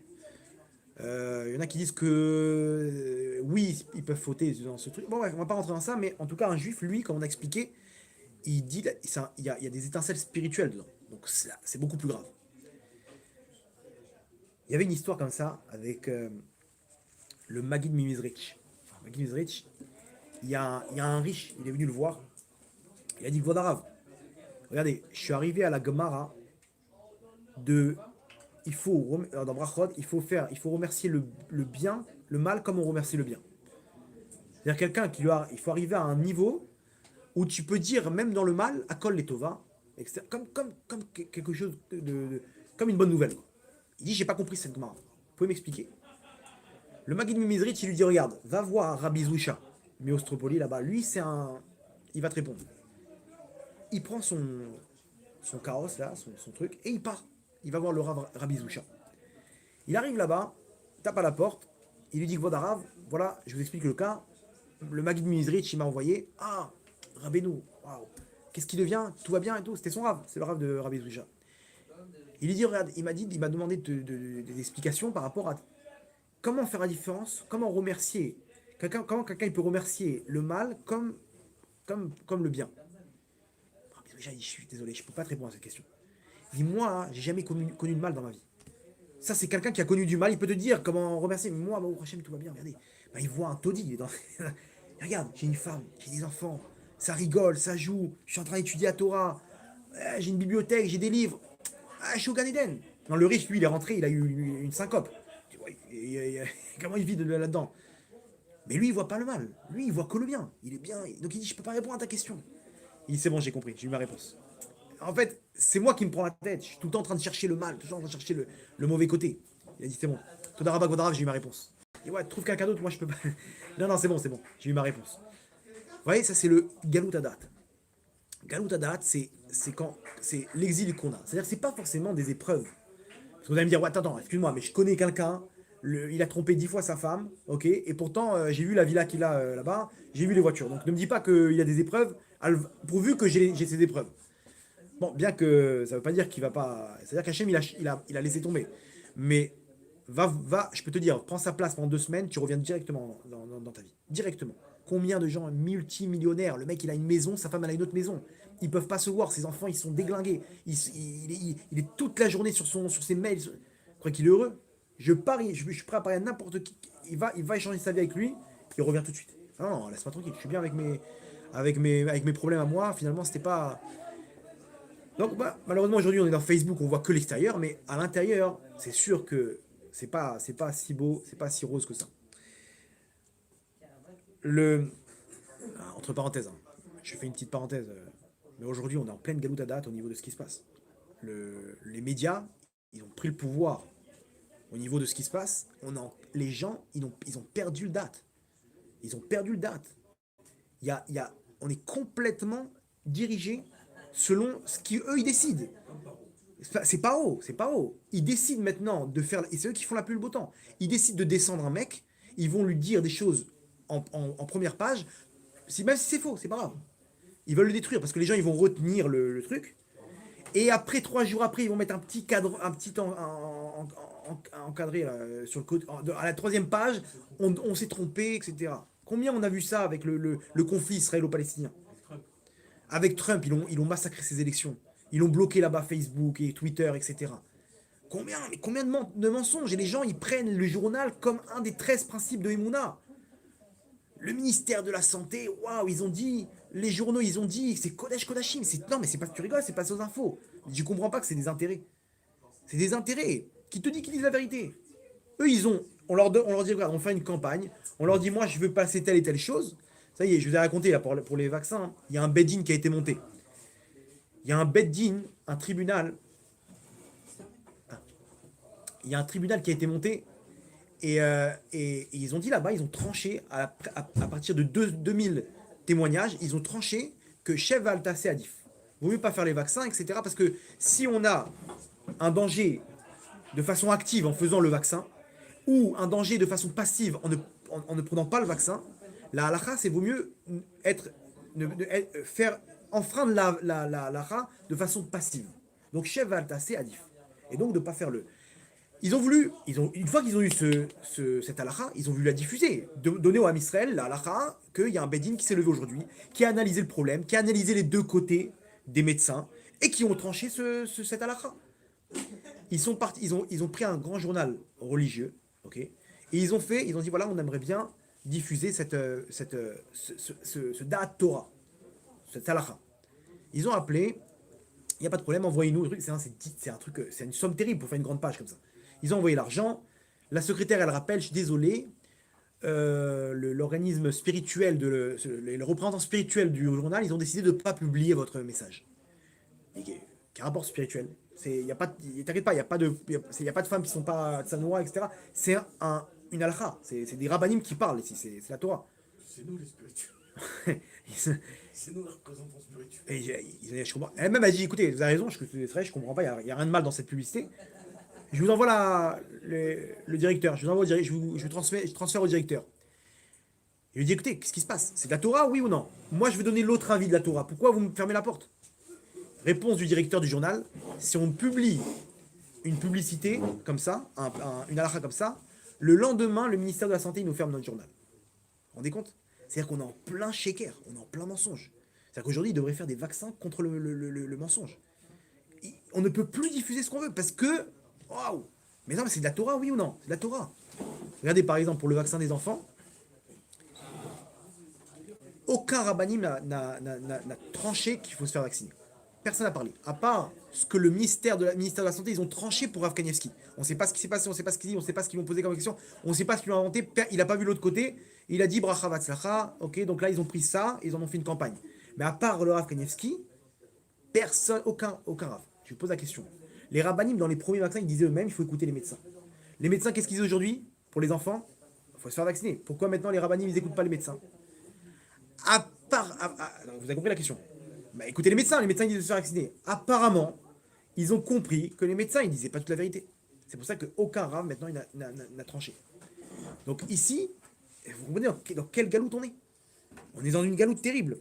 Il y en a qui disent que oui, ils peuvent fauter dans ce truc. Bon, bref, on va pas rentrer dans ça, mais en tout cas, un juif, lui, comme on a expliqué, il dit, il y a des étincelles spirituelles dedans. Donc c'est beaucoup plus grave. Il y avait une histoire comme ça avec le Maguid Mimizrich. Maguid Mimizrich, il y a un riche, il est venu le voir. Il a dit, Vodarav, regardez, je suis arrivé à la Gemara de. Dans Brachot, il faut remercier le bien, le mal comme on remercie le bien. C'est-à-dire quelqu'un il faut arriver à un niveau où tu peux dire, même dans le mal, Akol les Tova, etc., comme quelque chose comme une bonne nouvelle. Il dit, j'ai pas compris cette Gemara. Vous pouvez m'expliquer? Le Maguid Mimizrich, il lui dit, regarde, va voir Rabbi Zoucha, Méostropoli là-bas. Lui, il va te répondre. Il prend son carrosse, là, son truc, et il part. Il va voir le Rabbi Zoucha. Il arrive là-bas, tape à la porte, il lui dit, Vodarav, voilà, je vous explique le cas. Le Maguid Mimizrich, il m'a envoyé, ah, Rabbeinu, waouh, qu'est-ce qui devient? Tout va bien et tout. C'était son rave, c'est le rave de Rabbi Zoucha. Il lui dit, regarde, il m'a demandé des explications par rapport à comment faire la différence, comment remercier comment quelqu'un il peut remercier le mal comme le bien. Déjà, je suis désolé, je peux pas te répondre à cette question. Dis-moi, hein, j'ai jamais connu de mal dans ma vie. Ça, c'est quelqu'un qui a connu du mal, il peut te dire comment remercier. Mais moi, au prochain, tout va bien, regardez. Bah, il voit un taudis. Regarde, j'ai une femme, j'ai des enfants, ça rigole, ça joue, je suis en train d'étudier à Torah, j'ai une bibliothèque, j'ai des livres. Ah, je suis au Gan Eden. Non, le riche, lui, il est rentré, il a eu une syncope. Tu vois, comment il vit là-dedans? Mais lui, il voit pas le mal. Lui, il voit que le bien. Il est bien. Donc il dit, je peux pas répondre à ta question. Il dit, c'est bon, j'ai compris, j'ai eu ma réponse. En fait, c'est moi qui me prends la tête. Je suis tout le temps en train de chercher le mal, tout le temps en train de chercher le mauvais côté. Il a dit, c'est bon. Toda Rabba Godarab, j'ai eu ma réponse. Et ouais, trouve quelqu'un d'autre, moi je peux pas. Non, non, c'est bon, j'ai eu ma réponse. Vous voyez, ça c'est le Galout Adat. Galout Adat, c'est l'exil qu'on a. C'est-à-dire que c'est pas forcément des épreuves. Parce que vous allez me dire, ouais, attends, excuse-moi, mais je connais quelqu'un, il a trompé 10 fois sa femme, ok, et pourtant j'ai vu la villa qu'il a là-bas, j'ai vu les voitures. Donc ne me dis pas qu'il y a des épreuves, pourvu que j'ai ces épreuves. Bon, bien que ça veut pas dire qu'il va pas. C'est-à-dire qu'Hachem, il a laissé tomber. Mais je peux te dire, prends sa place pendant 2 semaines, tu reviens directement dans ta vie. Directement. Combien de gens multimillionnaires, le mec il a une maison, sa femme elle a une autre maison. Ils peuvent pas se voir, ses enfants ils sont déglingués. Il est toute la journée sur ses mails. Vous croyez qu'il est heureux? Je parie, je suis prêt à parier à n'importe qui. Il va échanger sa vie avec lui, il revient tout de suite. Non, non, laisse-moi tranquille, je suis bien avec mes problèmes à moi. Finalement, c'était pas. Donc bah, malheureusement aujourd'hui on est dans Facebook, on voit que l'extérieur, mais à l'intérieur, c'est sûr que c'est pas si beau, c'est pas si rose que ça. Entre parenthèses, hein, je fais une petite parenthèse, mais aujourd'hui on est en pleine galoute à date au niveau de ce qui se passe. Les médias, ils ont pris le pouvoir au niveau de ce qui se passe, les gens, ils ont perdu le date. Ils ont perdu le date. On est complètement dirigé selon ce qu'eux, ils décident. C'est pas haut. Ils décident maintenant de faire, et c'est eux qui font la pluie le beau temps. Ils décident de descendre un mec, ils vont lui dire des choses en première page, même si c'est faux, c'est pas grave. Ils veulent le détruire parce que les gens, ils vont retenir le truc. Et après, 3 jours après, ils vont mettre un petit cadre, un petit encadré là, sur le côté, à la troisième page, on s'est trompé, etc. Combien on a vu ça avec le conflit israélo-palestinien? Avec Trump, ils ont massacré ses élections. Ils ont bloqué là-bas Facebook et Twitter, etc. Combien de mensonges? Et les gens, ils prennent le journal comme un des 13 principes de Emouna. Le ministère de la Santé, waouh, ils ont dit, les journaux, ils ont dit, c'est Kodesh Kodashim. Non, mais c'est pas que tu rigoles, c'est pas aux infos. Je comprends pas que c'est des intérêts. C'est des intérêts. Qui te dit qu'ils disent la vérité? Eux, on leur dit, regarde, on fait une campagne, on leur dit, moi, je veux passer telle et telle chose. Ça y est, je vous ai raconté là pour les vaccins, hein. Il y a un bed-in qui a été monté. Il y a un bed-in, un tribunal. Il y a un tribunal qui a été monté et ils ont dit là-bas, ils ont tranché à partir de 2000 témoignages, ils ont tranché que chef va Altassé Adif. Vaut mieux pas faire les vaccins, etc. Parce que si on a un danger de façon active en faisant le vaccin, ou un danger de façon passive en ne prenant pas le vaccin, la halakha, c'est vaut mieux faire enfreindre la halakha de façon passive. Donc chef va Altassé Adif. Et donc de ne pas faire le. Une fois qu'ils ont eu cette halakha, ils ont voulu la diffuser, donner au Ham Israël la halakha qu'il y a un Bedin qui s'est levé aujourd'hui, qui a analysé le problème, qui a analysé les deux côtés des médecins et qui ont tranché cette halakha. Ils ont pris un grand journal religieux, ok, et ils ont dit voilà, on aimerait bien diffuser ce Da'at Torah, cette halakha. Ils ont appelé, il n'y a pas de problème, envoyez-nous le truc, c'est un truc, c'est une somme terrible pour faire une grande page comme ça. Ils ont envoyé l'argent. La secrétaire, elle rappelle, je suis désolé, l'organisme spirituel, le représentant spirituel du journal, ils ont décidé de ne pas publier votre message. Quel rapport spirituel? T'inquiète pas, il n'y a pas de femmes qui ne sont pas tsanoua, etc. C'est une halakha. C'est des rabbinim qui parlent ici, c'est la Torah. C'est nous les spirituels. C'est nous les représentants spirituels. Je comprends. Elle-même a dit écoutez, vous avez raison, je comprends pas, il n'y a rien de mal dans cette publicité. Je vous envoie le directeur, je transfère au directeur. Il lui dit écoutez, qu'est-ce qui se passe? C'est de la Torah, oui ou non? Moi, je vais donner l'autre avis de la Torah. Pourquoi vous me fermez la porte? Réponse du directeur du journal, si on publie une publicité comme ça, une halakha comme ça, le lendemain, le ministère de la Santé, il nous ferme notre journal. Vous vous rendez compte? C'est-à-dire qu'on est en plein shaker, on est en plein mensonge. C'est-à-dire qu'aujourd'hui, il devrait faire des vaccins contre le mensonge. On ne peut plus diffuser ce qu'on veut parce que waouh! Mais non, mais c'est de la Torah, oui ou non? C'est de la Torah. Regardez par exemple pour le vaccin des enfants. Aucun rabbinim n'a tranché qu'il faut se faire vacciner. Personne n'a parlé. À part ce que le ministère de la Santé, ils ont tranché pour Rav Kanievski. On ne sait pas ce qui s'est passé, on ne sait pas ce qu'ils disent, on ne sait pas ce qu'ils vont poser comme question, on ne sait pas ce qu'ils ont inventé. Il n'a pas vu l'autre côté. Il a dit bracha vatzlacha. Ok, donc là ils ont pris ça, ils en ont fait une campagne. Mais à part le Rav Kanievski, personne, aucun Rav. Je vous pose la question. Les rabbinim, dans les premiers vaccins, ils disaient eux-mêmes, il faut écouter les médecins. Les médecins, qu'est-ce qu'ils disent aujourd'hui? Pour les enfants, il faut se faire vacciner. Pourquoi maintenant les rabbinim, ils n'écoutent pas les médecins? Vous avez compris la question? Bah, écoutez les médecins ils disent de se faire vacciner. Apparemment, ils ont compris que les médecins, ils disaient pas toute la vérité. C'est pour ça qu'aucun rave, maintenant, il n'a tranché. Donc ici, vous comprenez dans quelle galoute on est? On est dans une galoute terrible.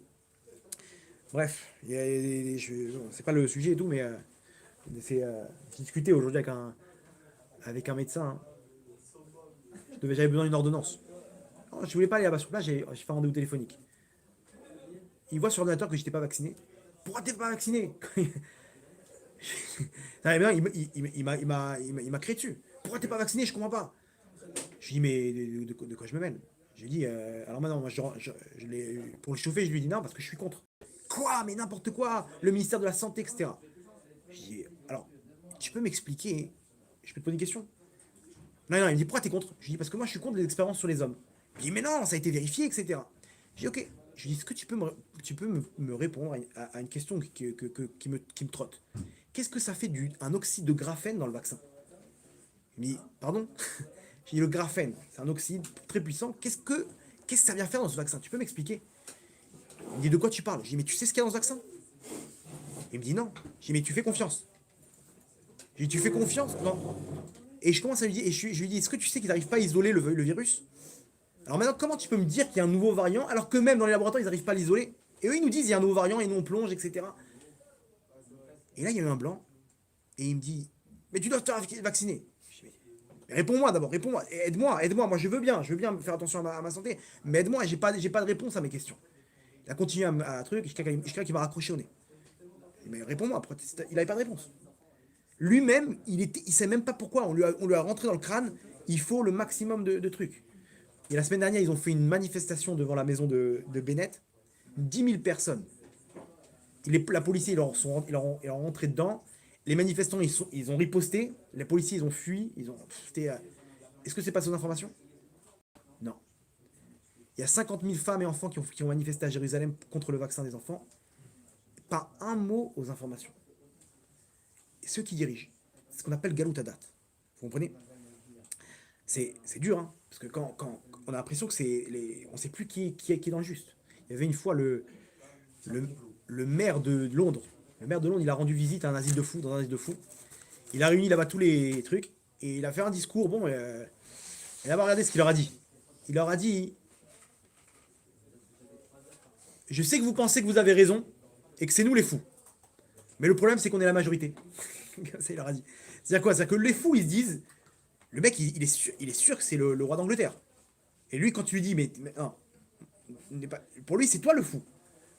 Bref, c'est pas le sujet et tout, mais j'ai discuté aujourd'hui avec un médecin. J'avais besoin d'une ordonnance. Non, je voulais pas aller là-bas sur place, j'ai fait un rendez-vous téléphonique. Il voit sur l'ordinateur que j'étais pas vacciné. Pourquoi t'es pas vacciné? Il m'a créé dessus. Pourquoi t'es pas vacciné? Je comprends pas. Je lui dis mais de quoi je me mêle? Je lui dis alors maintenant moi pour le chauffer je lui dis non parce que je suis contre. Quoi? Mais n'importe quoi. Le ministère de la Santé, etc. Je dis alors tu peux m'expliquer? Je peux te poser une question? Non, il me dit pourquoi t'es contre? Je lui dis parce que moi je suis contre les expériences sur les hommes. Il dit mais non, ça a été vérifié, etc. Je dis ok. Je lui dis est-ce que tu peux me répondre à une question qui me trotte? Qu'est-ce que ça fait un oxyde de graphène dans le vaccin? Il me dit, pardon? J'ai dit, le graphène, c'est un oxyde très puissant. Qu'est-ce que ça vient faire dans ce vaccin? Tu peux m'expliquer? Il me dit, de quoi tu parles? J'ai dit, mais tu sais ce qu'il y a dans ce vaccin? Il me dit, non. J'ai dit, mais tu fais confiance. J'ai dit, tu fais confiance? Non. Et je commence à lui dire, je lui dis, est-ce que tu sais qu'ils n'arrivent pas à isoler le virus? Alors maintenant, comment tu peux me dire qu'il y a un nouveau variant alors que même dans les laboratoires, ils n'arrivent pas à l'isoler? Et eux, ils nous disent, il y a un nouveau variant et nous, on plonge, etc. Et là, il y a eu un blanc. Et il me dit, mais tu dois te faire vacciner. Je dis, mais réponds-moi d'abord, réponds-moi. Aide-moi. Moi, je veux bien faire attention à ma santé. Mais aide-moi, j'ai pas de réponse à mes questions. Il a continué à truc, jusqu'à qu'il m'a raccroché au nez. Mais réponds-moi, il n'avait pas de réponse. Lui-même, il sait même pas pourquoi. On lui a rentré dans le crâne, il faut le maximum de trucs. Et la semaine dernière, ils ont fait une manifestation devant la maison de Bennett. 10 000 personnes. La police, ils leur ont rentré dedans. Les manifestants, ils ont riposté. Les policiers, ils ont fui. Est-ce que c'est pas aux informations? Non. Il y a 50 000 femmes et enfants qui ont manifesté à Jérusalem contre le vaccin des enfants. Pas un mot aux informations. Et ceux qui dirigent, c'est ce qu'on appelle Galout Hadat. Vous comprenez? C'est dur, hein, parce que quand on a l'impression que on ne sait plus qui est dans le juste. Il y avait une fois le, le maire de Londres. Le maire de Londres, il a rendu visite à un asile de fous, dans un asile de fous. Il a réuni là-bas tous les trucs et il a fait un discours. Bon, et là-bas, regardez ce qu'il leur a dit. Il leur a dit, je sais que vous pensez que vous avez raison et que c'est nous les fous. Mais le problème, c'est qu'on est la majorité. Ça, il leur a dit. C'est-à-dire quoi? C'est-à-dire que les fous, ils se disent, le mec, il est sûr que c'est le roi d'Angleterre. Et lui, quand tu lui dis, mais non, pour lui, c'est toi le fou.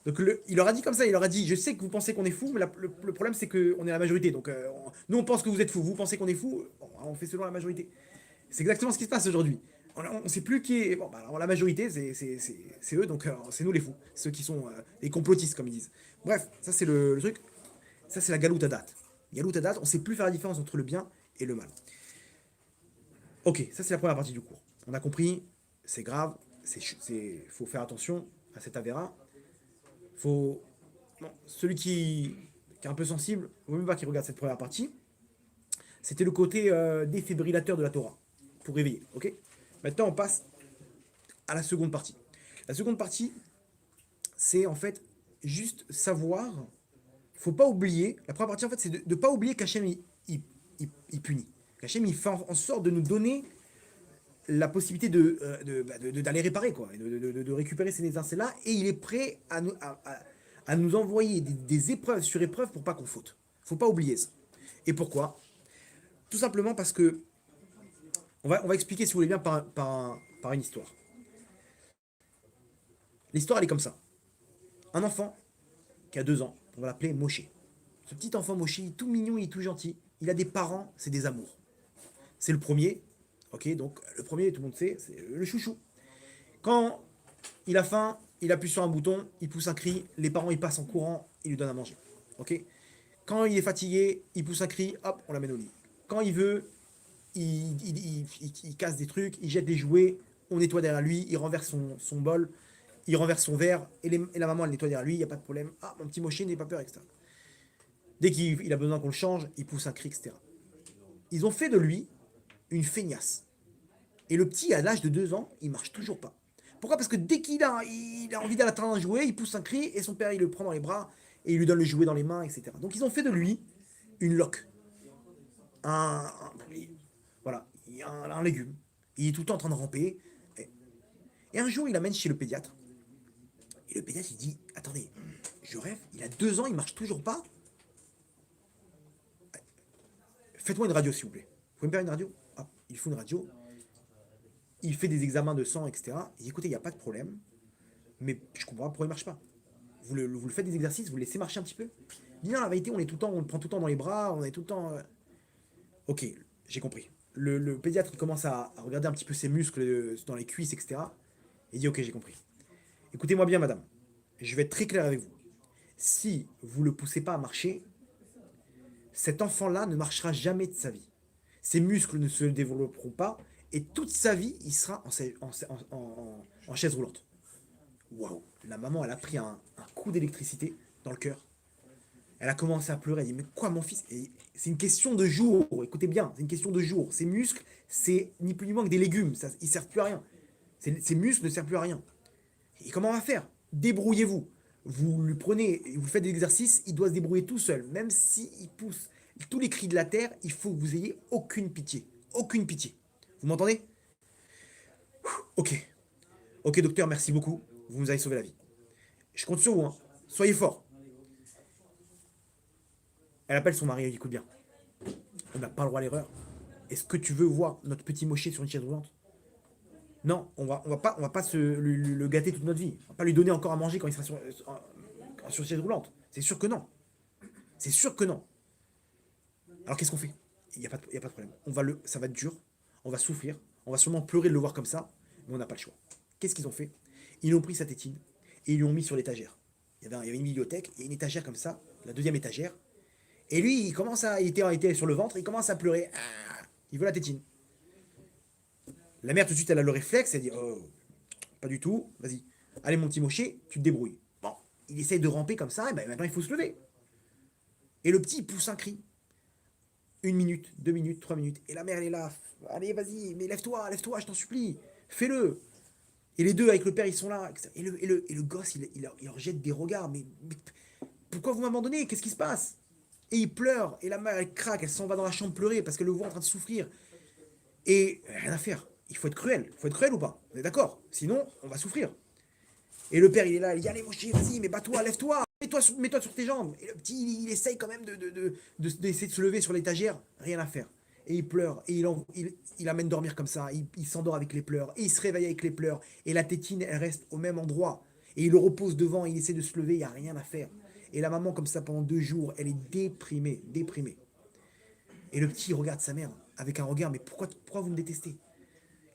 Donc il leur a dit comme ça, il leur a dit, je sais que vous pensez qu'on est fou, mais le problème c'est qu'on est la majorité. Donc nous on pense que vous êtes fou, vous pensez qu'on est fou, bon, on fait selon la majorité. C'est exactement ce qui se passe aujourd'hui. On ne sait plus qui est. Bon, bah, alors, la majorité, c'est eux, donc c'est nous les fous. Ceux qui sont les complotistes, comme ils disent. Bref, ça c'est le truc. Ça c'est la galoute à date. Galoute à date, on ne sait plus faire la différence entre le bien et le mal. Ok, ça c'est la première partie du cours. On a compris, c'est grave, faut faire attention à cet avéra. Faut. Non, celui qui est un peu sensible, il ne vaut même pas qu'il regarde cette première partie. C'était le côté défibrillateur de la Torah, pour réveiller. Ok. Maintenant, on passe à la seconde partie. La seconde partie, c'est en fait juste savoir. Faut pas oublier. La première partie, en fait, c'est de ne pas oublier qu'Hachem, il punit. Qu'Hachem, il fait en sorte de nous donner la possibilité d'aller réparer, quoi, de récupérer ces étincelles-là, et il est prêt à nous envoyer des épreuves sur épreuves pour pas qu'on faute. Faut pas oublier ça. Et pourquoi? Tout simplement parce que on va expliquer, si vous voulez bien, par une histoire. L'histoire, elle est comme ça. Un enfant qui a 2 ans, on va l'appeler Moshe. Ce petit enfant Moshe, il est tout mignon, il est tout gentil. Il a des parents, c'est des amours. C'est le premier. Ok, donc le premier, tout le monde sait, c'est le chouchou. Quand il a faim, il appuie sur un bouton, il pousse un cri, les parents ils passent en courant, ils lui donnent à manger. Ok. Quand il est fatigué, il pousse un cri, hop, on l'amène au lit. Quand il veut, il casse des trucs, il jette des jouets, on nettoie derrière lui, il renverse son bol, il renverse son verre, et la maman elle nettoie derrière lui, il n'y a pas de problème. Ah, mon petit Moshe, n'aie pas peur, etc. Dès qu'il a besoin qu'on le change, il pousse un cri, etc. Ils ont fait de lui une feignasse. Et le petit, à l'âge de 2 ans, il marche toujours pas. Pourquoi? Parce que dès qu'il a envie d'atteindre un jouet, il pousse un cri et son père, il le prend dans les bras et il lui donne le jouet dans les mains, etc. Donc ils ont fait de lui une loque. Un, voilà, un légume. Il est tout le temps en train de ramper. Et un jour, il l'amène chez le pédiatre. Et le pédiatre, il dit, attendez, je rêve, il a 2 ans, il marche toujours pas. Faites-moi une radio, s'il vous plaît. Vous pouvez me faire une radio? Ah, il faut une radio. Il fait des examens de sang, etc. Il dit, écoutez, il n'y a pas de problème, mais je comprends pas pourquoi il ne marche pas. Vous le faites des exercices, vous le laissez marcher un petit peu. Il dit, non, la vérité, on le prend tout le temps dans les bras, on est tout le temps. Ok, j'ai compris. Le pédiatre, il commence à regarder un petit peu ses muscles dans les cuisses, etc. Il dit, ok, j'ai compris. Écoutez-moi bien, madame. Je vais être très clair avec vous. Si vous ne le poussez pas à marcher, cet enfant-là ne marchera jamais de sa vie. Ses muscles ne se développeront pas et toute sa vie, il sera en chaise roulante. Waouh! La maman, elle a pris un coup d'électricité dans le cœur. Elle a commencé à pleurer. Elle dit, mais quoi, mon fils? Et c'est une question de jour. Écoutez bien, c'est une question de jour. Ces muscles, c'est ni plus ni moins que des légumes. Ça, ils ne servent plus à rien. Ces muscles ne servent plus à rien. Et comment on va faire? Débrouillez-vous. Vous lui prenez, vous faites des exercices, il doit se débrouiller tout seul. Même s'il pousse tous les cris de la terre, il faut que vous ayez aucune pitié. Aucune pitié. Vous m'entendez? Ok. Ok, docteur, merci beaucoup. Vous nous avez sauvé la vie. Je compte sur vous, hein. Soyez fort. Elle appelle son mari, elle dit, écoute bien, on n'a pas le droit à l'erreur. Est-ce que tu veux voir notre petit moché sur une chaise roulante? Non, on va pas le gâter toute notre vie. On va pas lui donner encore à manger quand il sera sur chaise roulante. C'est sûr que non. C'est sûr que non. Alors qu'est-ce qu'on fait? Il y a pas de problème. Ça va être dur. On va souffrir. On va sûrement pleurer de le voir comme ça. Mais on n'a pas le choix. Qu'est-ce qu'ils ont fait? Ils ont pris sa tétine et ils l'ont mis sur l'étagère. Il y avait une bibliothèque, il y a une étagère comme ça, la deuxième étagère. Et lui, il était sur le ventre, il commence à pleurer. Ah, il veut la tétine. La mère, tout de suite, elle a le réflexe, elle dit, oh, pas du tout, vas-y. Allez, mon petit moché, tu te débrouilles. Bon, il essaye de ramper comme ça, et ben maintenant, il faut se lever. Et le petit, il pousse un cri. 1 minute, 2 minutes, 3 minutes. Et la mère, elle est là. Allez, vas-y, mais lève-toi, je t'en supplie. Fais-le. Et les deux, avec le père, ils sont là. Et le gosse, il leur jette des regards. Mais pourquoi vous m'abandonnez? Qu'est-ce qui se passe? Et il pleure. Et la mère, elle craque. Elle s'en va dans la chambre pleurer parce qu'elle le voit en train de souffrir. Et rien à faire. Il faut être cruel. Il faut être cruel ou pas? Vous êtes d'accord? Sinon, on va souffrir. Et le père, il est là. Il dit, allez, mon chéri, vas-y, mais bats-toi, lève-toi. Mets-toi sur tes jambes. Et le petit, il essaye quand même d'essayer de se lever sur l'étagère. Rien à faire. Et il pleure. Et il amène dormir comme ça. Il s'endort avec les pleurs. Et il se réveille avec les pleurs. Et la tétine, elle reste au même endroit. Et il le repose devant. Il essaie de se lever. Il n'y a rien à faire. Et la maman, comme ça, pendant 2 jours, elle est déprimée. Déprimée. Et le petit, il regarde sa mère avec un regard. Mais pourquoi vous me détestez?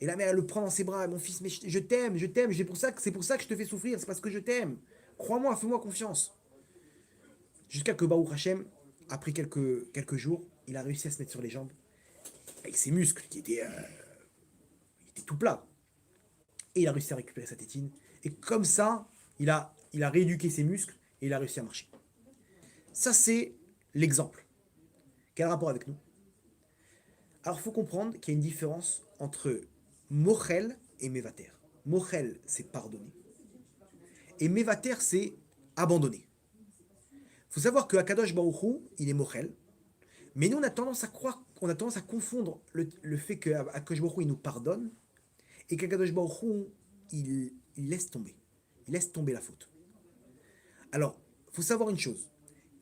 Et la mère, elle le prend dans ses bras. Mon fils, mais je t'aime, je t'aime. C'est pour ça que je te fais souffrir. C'est parce que je t'aime. Crois-moi, fais-moi confiance. Jusqu'à que Baruch Hashem, après quelques jours, il a réussi à se mettre sur les jambes avec ses muscles qui étaient tout plats. Et il a réussi à récupérer sa tétine. Et comme ça, il a rééduqué ses muscles et il a réussi à marcher. Ça, c'est l'exemple. Quel rapport avec nous? Alors, il faut comprendre qu'il y a une différence entre Mochel et Mevater. Mochel, c'est pardonner. Et Mevater, c'est abandonner. Il faut savoir que Akadosh Baruch Hu, il est Mochel. Mais nous, on a tendance à croire, on a tendance à confondre le fait qu'Akadosh Baruch Hu, il nous pardonne et qu'Akadosh Baruch Hu, il laisse tomber. Il laisse tomber la faute. Alors, il faut savoir une chose.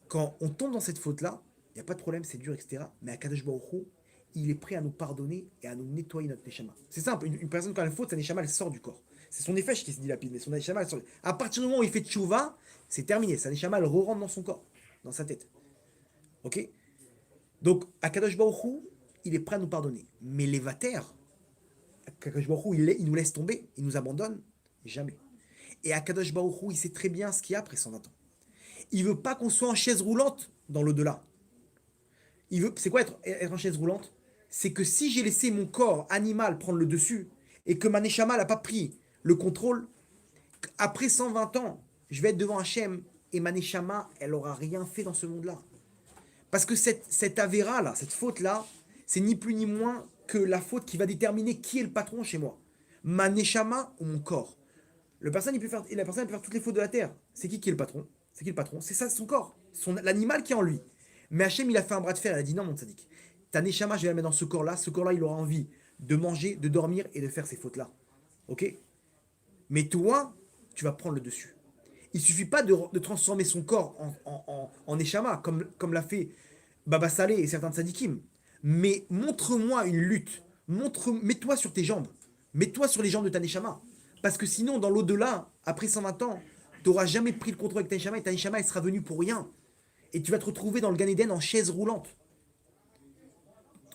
Quand on tombe dans cette faute-là, il n'y a pas de problème, c'est dur, etc. Mais Akadosh Baruch Hu, il est prêt à nous pardonner et à nous nettoyer notre neshama. C'est simple, une personne quand elle faute, sa neshama, elle sort du corps. C'est son effet qui se dilapide, mais son neshama, elle sort. À partir du moment où il fait tchouva, c'est terminé. Sa neshama, elle re-rentre dans son corps, dans sa tête. Ok? Donc, Akadosh Baruch Hu, il est prêt à nous pardonner. Mais les vatères, Akadosh Baruch Hu, il nous laisse tomber, il nous abandonne, jamais. Et Akadosh Baruch Hu, il sait très bien ce qu'il y a après 120 ans. Il veut pas qu'on soit en chaise roulante dans l'au-delà. C'est quoi être en chaise roulante? C'est que si j'ai laissé mon corps animal prendre le dessus et que ma neshama n'a pas pris le contrôle, après 120 ans, je vais être devant Hachem et ma neshama, elle aura rien fait dans ce monde-là. Parce que cette avéra-là, cette faute-là, c'est ni plus ni moins que la faute qui va déterminer qui est le patron chez moi. Ma neshama ou mon corps. La personne peut faire toutes les fautes de la terre. C'est qui est le patron? C'est qui le patron? C'est ça, son corps. L'animal qui est en lui. Mais Hachem, il a fait un bras de fer. Il a dit non, mon tzaddik. Ta neshama, je vais la mettre dans ce corps-là. Ce corps-là, il aura envie de manger, de dormir et de faire ces fautes-là. Ok? Mais toi, tu vas prendre le dessus. Il ne suffit pas de transformer son corps en neshama, comme l'a fait Baba Saleh et certains tzadikim. Mais montre-moi une lutte. Mets-toi sur tes jambes. Mets-toi sur les jambes de ta neshama. Parce que sinon, dans l'au-delà, après 120 ans, tu n'auras jamais pris le contrôle avec ta neshama et ta neshama, elle sera venue pour rien. Et tu vas te retrouver dans le Gan Eden en chaise roulante.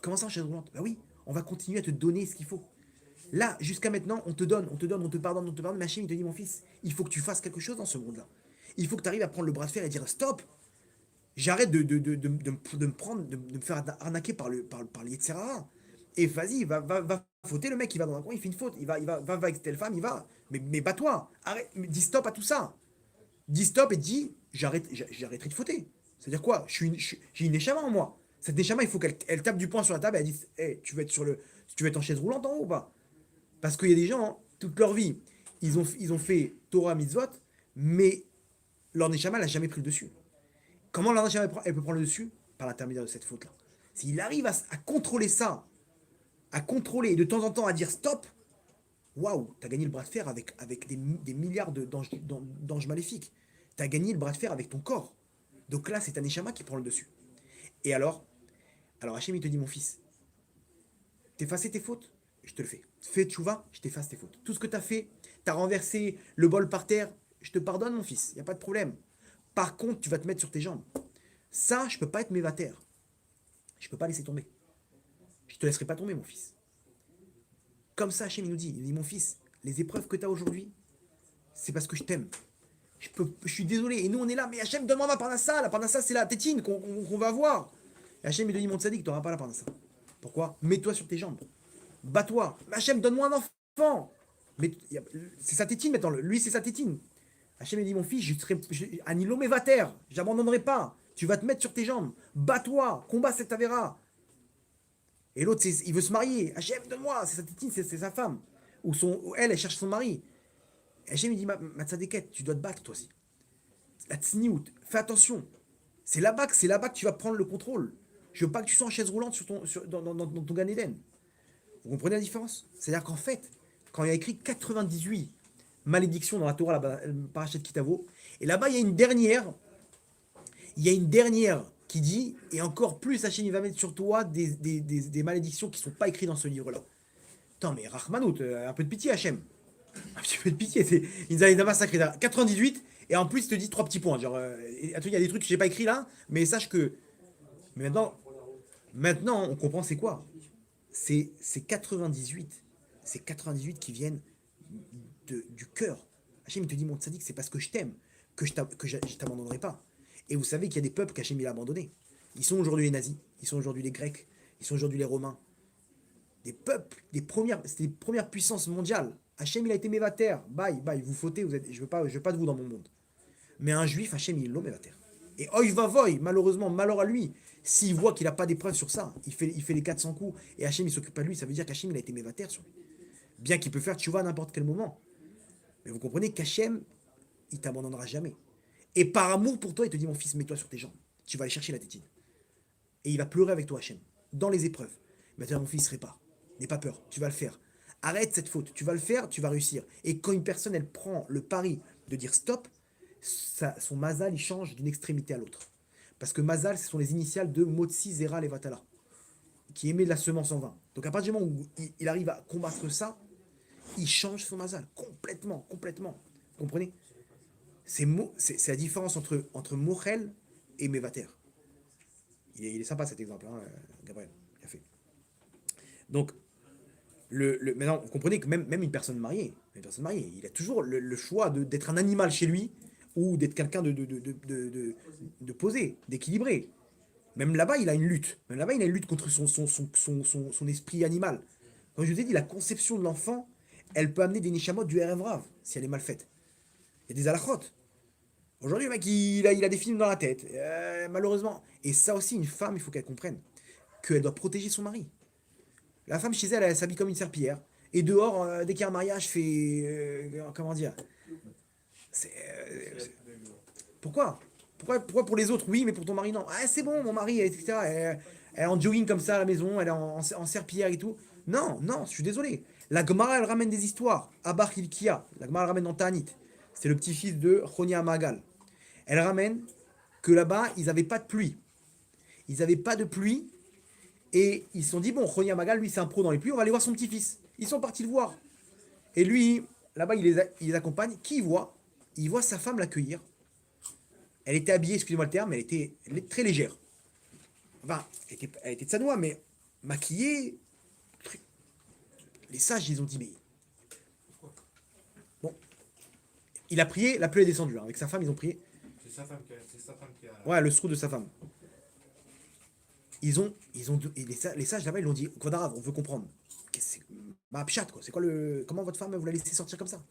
Comment ça en chaise roulante? Bah oui, on va continuer à te donner ce qu'il faut. Là, jusqu'à maintenant, on te donne, on te pardonne, mais Hachem, il te dit, mon fils, il faut que tu fasses quelque chose dans ce monde-là. Il faut que tu arrives à prendre le bras de fer et dire, stop, j'arrête de me faire arnaquer par le Yetzirah. Et vas-y, va fauter le mec, il va dans un coin, il fait une faute, va avec telle femme, il va. Mais bats-toi, arrête, dis stop à tout ça. Dis stop et dis, j'arrêterai de fauter. C'est-à-dire quoi? J'ai une Neshama en moi. Cette Neshama, il faut qu'elle tape du poing sur la table et elle dise hey, tu veux être en chaise roulante en haut ou pas? Parce qu'il y a des gens, hein, toute leur vie, ils ont fait Torah Mitzvot, mais leur Neshama n'a jamais pris le dessus. Comment leur Neshama elle peut prendre le dessus? Par l'intermédiaire de cette faute-là. S'il arrive à contrôler ça, à contrôler et de temps en temps à dire stop, waouh, t'as gagné le bras de fer avec des milliards d'anges maléfiques. T'as gagné le bras de fer avec ton corps. Donc là, c'est ta Neshama qui prend le dessus. Et alors Hachem, il te dit, mon fils, t'effacer tes fautes, je te le fais. Fais tchouva, je t'efface tes fautes. Tout ce que t'as fait, t'as renversé le bol par terre, je te pardonne, mon fils, il n'y a pas de problème. Par contre, tu vas te mettre sur tes jambes. Ça, je peux pas être mévater. Je peux pas laisser tomber. Je te laisserai pas tomber, mon fils. Comme ça, Hachem, il nous dit, mon fils, les épreuves que tu as aujourd'hui, c'est parce que je t'aime. Je suis désolé. Et nous, on est là, mais Hachem, donne-moi ma parnassa. La parnassa, c'est la tétine qu'on va voir. Et Hachem, il te dit, mon tzaddik, tu n'auras pas la parnassa. Pourquoi? Mets-toi sur tes jambes. Bats-toi. Hachem, donne-moi un enfant. Mais c'est sa tétine maintenant. Lui, c'est sa tétine. Hachem, il dit, mon fils, Anilo Mevater, j'abandonnerai pas. Tu vas te mettre sur tes jambes. Bats-toi. Combat cette avéra. Et l'autre, il veut se marier. Hachem, donne-moi. C'est sa tétine, c'est sa femme. Ou elle cherche son mari. Et Hachem, il dit, ma tzadékette, tu dois te battre, toi aussi. La tsniout, fais attention. C'est là-bas que tu vas prendre le contrôle. Je veux pas que tu sois en chaise roulante dans ton Gan Eden. Vous comprenez la différence? C'est-à-dire qu'en fait, quand il y a écrit 98 malédictions dans la Torah, là-bas, Parashat Kitavo, et là-bas, il y a une dernière qui dit, et encore plus, Hachem, il va mettre sur toi des malédictions qui ne sont pas écrites dans ce livre-là. Attends, mais Rachmanout, un peu de pitié, Hachem. Un petit peu de pitié. Ils allaient massacrer 98, et en plus, il te dit 3 petits points. Genre, il y a des trucs que j'ai pas écrits là, mais sache que. Mais maintenant, on comprend c'est quoi. C'est 98. C'est 98 qui viennent du cœur. Hachem, il te dit, mon tzaddik, c'est parce que je t'aime que je t'abandonnerai pas. Et vous savez qu'il y a des peuples qu'Hachem il a abandonnés. Ils sont aujourd'hui les nazis, ils sont aujourd'hui les Grecs, ils sont aujourd'hui les Romains. Des peuples, c'était les premières puissances mondiales. Hachem il a été mévater. Bye, vous fautez, je veux pas de vous dans mon monde. Mais un juif, Hachem il l'a mévater. Et oy va voy, malheureusement, malheur à lui, s'il voit qu'il n'a pas d'épreuve sur ça, il fait les 400 coups et Hachem il s'occupe pas de lui, ça veut dire qu'Hachem il a été mévater sur lui. Bien qu'il peut faire tchouva à n'importe quel moment. Mais vous comprenez qu'Hachem, il t'abandonnera jamais. Et par amour pour toi, il te dit, mon fils, mets-toi sur tes jambes. Tu vas aller chercher la tétine. Et il va pleurer avec toi, Hachem, dans les épreuves. Maintenant, mon fils, répare. N'aie pas peur, tu vas le faire. Arrête cette faute, tu vas le faire, tu vas réussir. Et quand une personne, elle prend le pari de dire stop, son mazal, il change d'une extrémité à l'autre. Parce que mazal, ce sont les initiales de Motsi, Zera, Levatala, qui émet de la semence en vain. Donc à partir du moment où il arrive à combattre ça, il change son mazal, complètement. Vous comprenez? C'est la différence entre Mochel et Mevater. Il est sympa cet exemple, hein, Gabriel. Il a fait. Donc, maintenant, vous comprenez que même une personne mariée, il a toujours le choix d'être un animal chez lui ou d'être quelqu'un de posé, d'équilibré. Même là-bas, il a une lutte. Même là-bas, il a une lutte contre son esprit animal. Comme je vous ai dit, la conception de l'enfant, elle peut amener des nishamot du RF Rav, si elle est mal faite. Il y a des halachot. Aujourd'hui, le mec, il a des films dans la tête. Malheureusement. Et ça aussi, une femme, il faut qu'elle comprenne qu'elle doit protéger son mari. La femme, chez elle, elle s'habille comme une serpillière. Et dehors, dès qu'il y a un mariage, fait. Comment dire Pourquoi Pourquoi pour les autres, oui, mais pour ton mari, non. Ah, c'est bon, mon mari, etc. Elle est en jogging comme ça à la maison, elle est en serpillière et tout. Non, je suis désolé. La Gemara, elle ramène des histoires. Abba Hilkia, la Gemara, elle ramène dans Ta'anit. C'est le petit-fils de Chonia Magal. Elle ramène que là-bas, ils n'avaient pas de pluie. Et ils se sont dit, bon, Chonia Magal, lui, c'est un pro dans les pluies, on va aller voir son petit-fils. Ils sont partis le voir. Et lui, là-bas, il les accompagne. Qui il voit? Il voit sa femme l'accueillir. Elle était habillée, excusez-moi le terme, elle était très légère. Enfin, elle était de sa noix, mais maquillée. Les sages, ils ont dit, mais. Bon. Il a prié, la pluie est descendue. Hein. Avec sa femme, ils ont prié. C'est sa femme qui a. Ouais, le sroud de sa femme. Et les sages là-bas, ils l'ont dit, Kodarav, on veut comprendre. C'est ma pchat, quoi. C'est quoi comment votre femme vous la laissez sortir comme ça?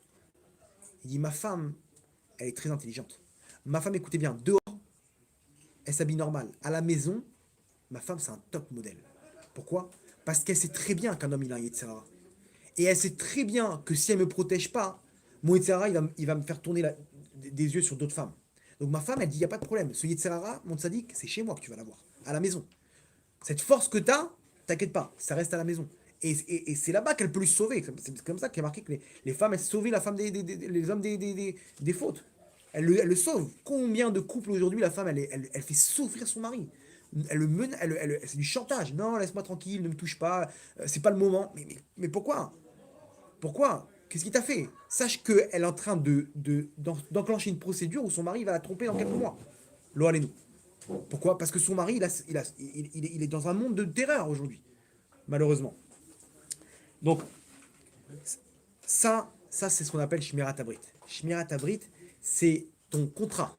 Il dit, ma femme, elle est très intelligente. Ma femme, écoutez bien, dehors, elle s'habille normal. À la maison, ma femme, c'est un top modèle. Pourquoi? Parce qu'elle sait très bien qu'un homme, il a un Yetzirah. Et elle sait très bien que si elle ne me protège pas, mon Yetzirah, il va me faire tourner des yeux sur d'autres femmes. Donc ma femme, elle dit, il n'y a pas de problème. Ce Yetzirah, mon tzaddik, c'est chez moi que tu vas l'avoir, à la maison. Cette force que tu as, t'inquiète pas, ça reste à la maison. Et c'est là-bas qu'elle peut lui sauver. C'est comme ça qu'il y a marqué que les femmes, elles sauvent la femme les hommes des fautes. Elle le sauve. Combien de couples aujourd'hui, la femme, elle fait souffrir son mari. Elle le mène, c'est du chantage. Non, laisse-moi tranquille, ne me touche pas, c'est pas le moment. Mais pourquoi? Pourquoi? Qu'est-ce qu'il t'a fait? Sache qu'elle est en train d'enclencher une procédure où son mari va la tromper dans quelques mois. Lo nous. Pourquoi? Parce que son mari, il est dans un monde de terreur aujourd'hui, malheureusement. Donc, ça c'est ce qu'on appelle Shmirat Abrit. Shmirat Abrit, c'est ton contrat.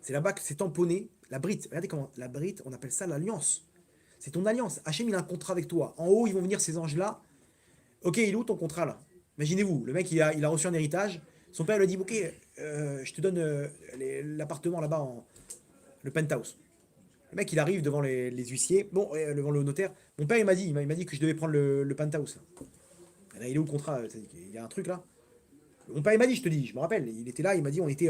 C'est là-bas que c'est tamponné. La Brit, regardez comment, la Brit, on appelle ça l'alliance. C'est ton alliance. Hachem, il a un contrat avec toi. En haut, ils vont venir ces anges-là. Ok, il est où ton contrat là? Imaginez-vous, le mec, il a reçu un héritage. Son père lui a dit, ok, je te donne l'appartement là-bas, le penthouse. Le mec, il arrive devant les huissiers, bon, devant le notaire. Mon père, il m'a dit que je devais prendre le penthouse. Là, il est où le contrat? Il y a un truc là. Mon père, il m'a dit, je te dis, je me rappelle, il était là, il m'a dit, on était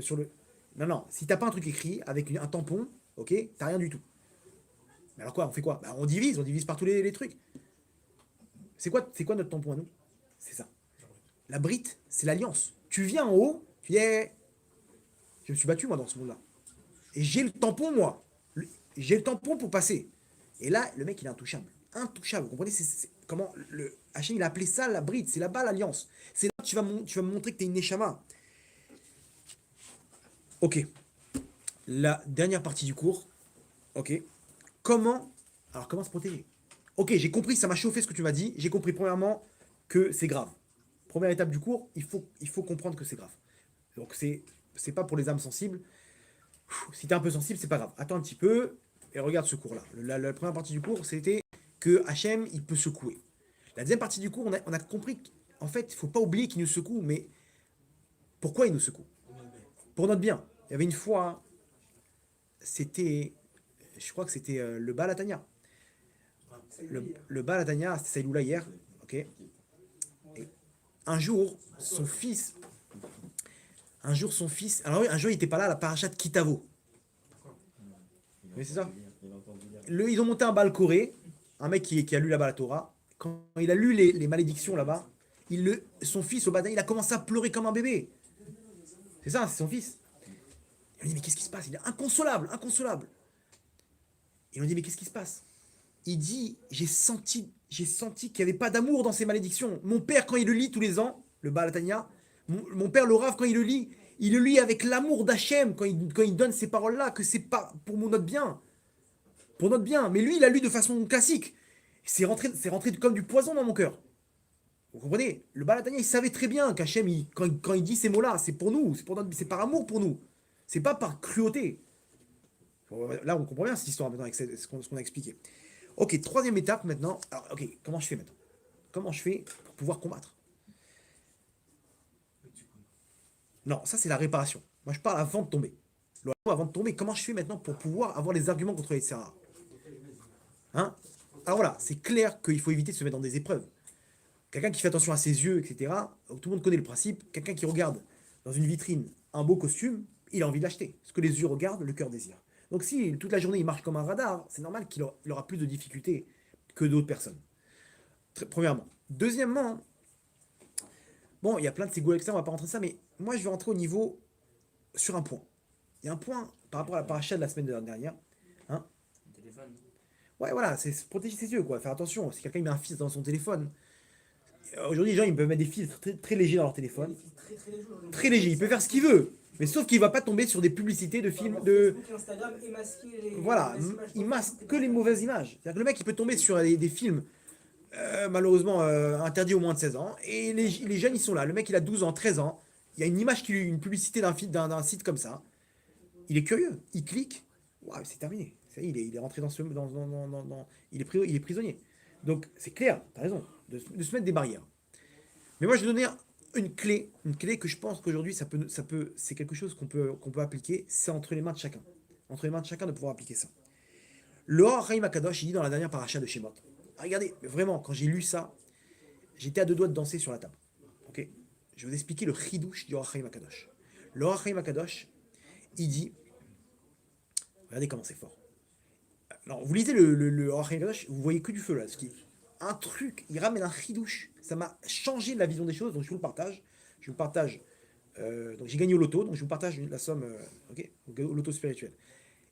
sur le. Non, non, si t'as pas un truc écrit avec un tampon, ok, t'as rien du tout. Mais alors quoi, on fait quoi? Bah, on divise par tous les trucs. C'est quoi notre tampon à nous? C'est ça. La brite, c'est l'alliance. Tu viens en haut, tu dis, je me suis battu moi dans ce monde-là. Et j'ai le tampon, moi. J'ai le tampon pour passer. Et là, le mec, il est intouchable. Intouchable. Vous comprenez? Comment le Hachem, il a appelé ça la bride. C'est là-bas l'alliance. C'est là que tu vas me montrer que tu es une Neshama. Ok. La dernière partie du cours. Ok. Alors, comment se protéger? Ok, j'ai compris, ça m'a chauffé ce que tu m'as dit. J'ai compris, premièrement, que c'est grave. Première étape du cours, il faut comprendre que c'est grave. Donc, c'est pas pour les âmes sensibles. Si t'es un peu sensible, c'est pas grave. Attends un petit peu et regarde ce cours-là. La première partie du cours, c'était que Hachem, il peut secouer. La deuxième partie du cours, on a compris qu'en fait, il faut pas oublier qu'il nous secoue, mais pourquoi il nous secoue? Pour notre bien. Il y avait une fois, je crois que c'était le Baal Hatanya. Le Baal Hatanya, c'était Saïloula hier, ok. Et un jour, son fils, alors oui, un jour, il était pas là à la parachat Kitavo. Mais c'est ça. Ils ont monté un Baal Koré, un mec qui a lu là-bas la Torah. Quand il a lu les malédictions là-bas, son fils au Badin, il a commencé à pleurer comme un bébé. C'est ça, c'est son fils. Il a dit, mais qu'est-ce qui se passe? Il est inconsolable, inconsolable. Ils lui ont dit, mais qu'est-ce qui se passe? Il dit, j'ai senti qu'il n'y avait pas d'amour dans ces malédictions. Mon père, quand il le lit tous les ans, le Baal Hatanya, mon père, le Rav, quand il le lit avec l'amour d'Hachem, quand il donne ces paroles-là, que c'est pas pour notre bien. Pour notre bien. Mais lui, il a lu de façon classique. C'est rentré comme du poison dans mon cœur. Vous comprenez? Le Baal Hatanya, il savait très bien qu'Hachem, quand il dit ces mots-là, c'est pour nous, c'est par amour pour nous. C'est pas par cruauté. Là, on comprend bien cette histoire maintenant avec ce qu'on a expliqué. Ok, troisième étape maintenant. Alors, ok, comment je fais maintenant? Comment je fais pour pouvoir combattre? Non, ça c'est la réparation. Moi je parle avant de tomber. Avant de tomber, comment je fais maintenant pour pouvoir avoir les arguments contre les Sarah? Hein? Alors voilà, c'est clair qu'il faut éviter de se mettre dans des épreuves. Quelqu'un qui fait attention à ses yeux, etc. Tout le monde connaît le principe. Quelqu'un qui regarde dans une vitrine un beau costume, il a envie de l'acheter. Ce que les yeux regardent, le cœur désire. Donc si toute la journée il marche comme un radar, c'est normal qu'il aura plus de difficultés que d'autres personnes. Premièrement. Deuxièmement, bon, il y a plein de ces goûts externes, on va pas rentrer dans ça, mais moi je vais rentrer au niveau sur un point. Il y a un point par rapport à la paracha de la semaine dernière. Hein? Ouais, voilà, c'est protéger ses yeux, quoi. Faire attention. Si quelqu'un met un filtre dans son téléphone, aujourd'hui les gens ils peuvent mettre des filtres très, très légers dans leur téléphone. Très léger, il peut faire ce qu'il veut. Mais sauf qu'il ne va pas tomber sur des publicités de films de. Instagram et masquer Voilà, il masque que les mauvaises images. C'est-à-dire que le mec il peut tomber sur des films malheureusement interdits aux moins de 16 ans. Et les jeunes ils sont là. Le mec il a 12 ans, 13 ans. Il y a une image une publicité d'un site comme ça. Il est curieux, il clique. Waouh, c'est terminé. Ça y est, il est rentré dans ce. Il est prisonnier. Donc c'est clair, t'as raison, de se mettre des barrières. Mais moi je vais donner une clé que je pense qu'aujourd'hui c'est quelque chose qu'on peut appliquer, c'est entre les mains de chacun. entre les mains de chacun de pouvoir appliquer ça. Le Or HaChaim Akadosh, il dit dans la dernière paracha de Shemot. Regardez, vraiment, quand j'ai lu ça, j'étais à deux doigts de danser sur la table. Ok. Je vais vous expliquer le chidouche du Or HaChaim Akadosh. Le Or HaChaim Akadosh, il dit, regardez comment c'est fort. Alors, vous lisez le Or HaChaim Akadosh, vous voyez que du feu là. Un truc, il ramène un chidouche. Ça m'a changé la vision des choses, donc je vous le partage. Je vous le partage. Donc j'ai gagné au loto, donc je vous partage la somme, ok, au loto spirituel.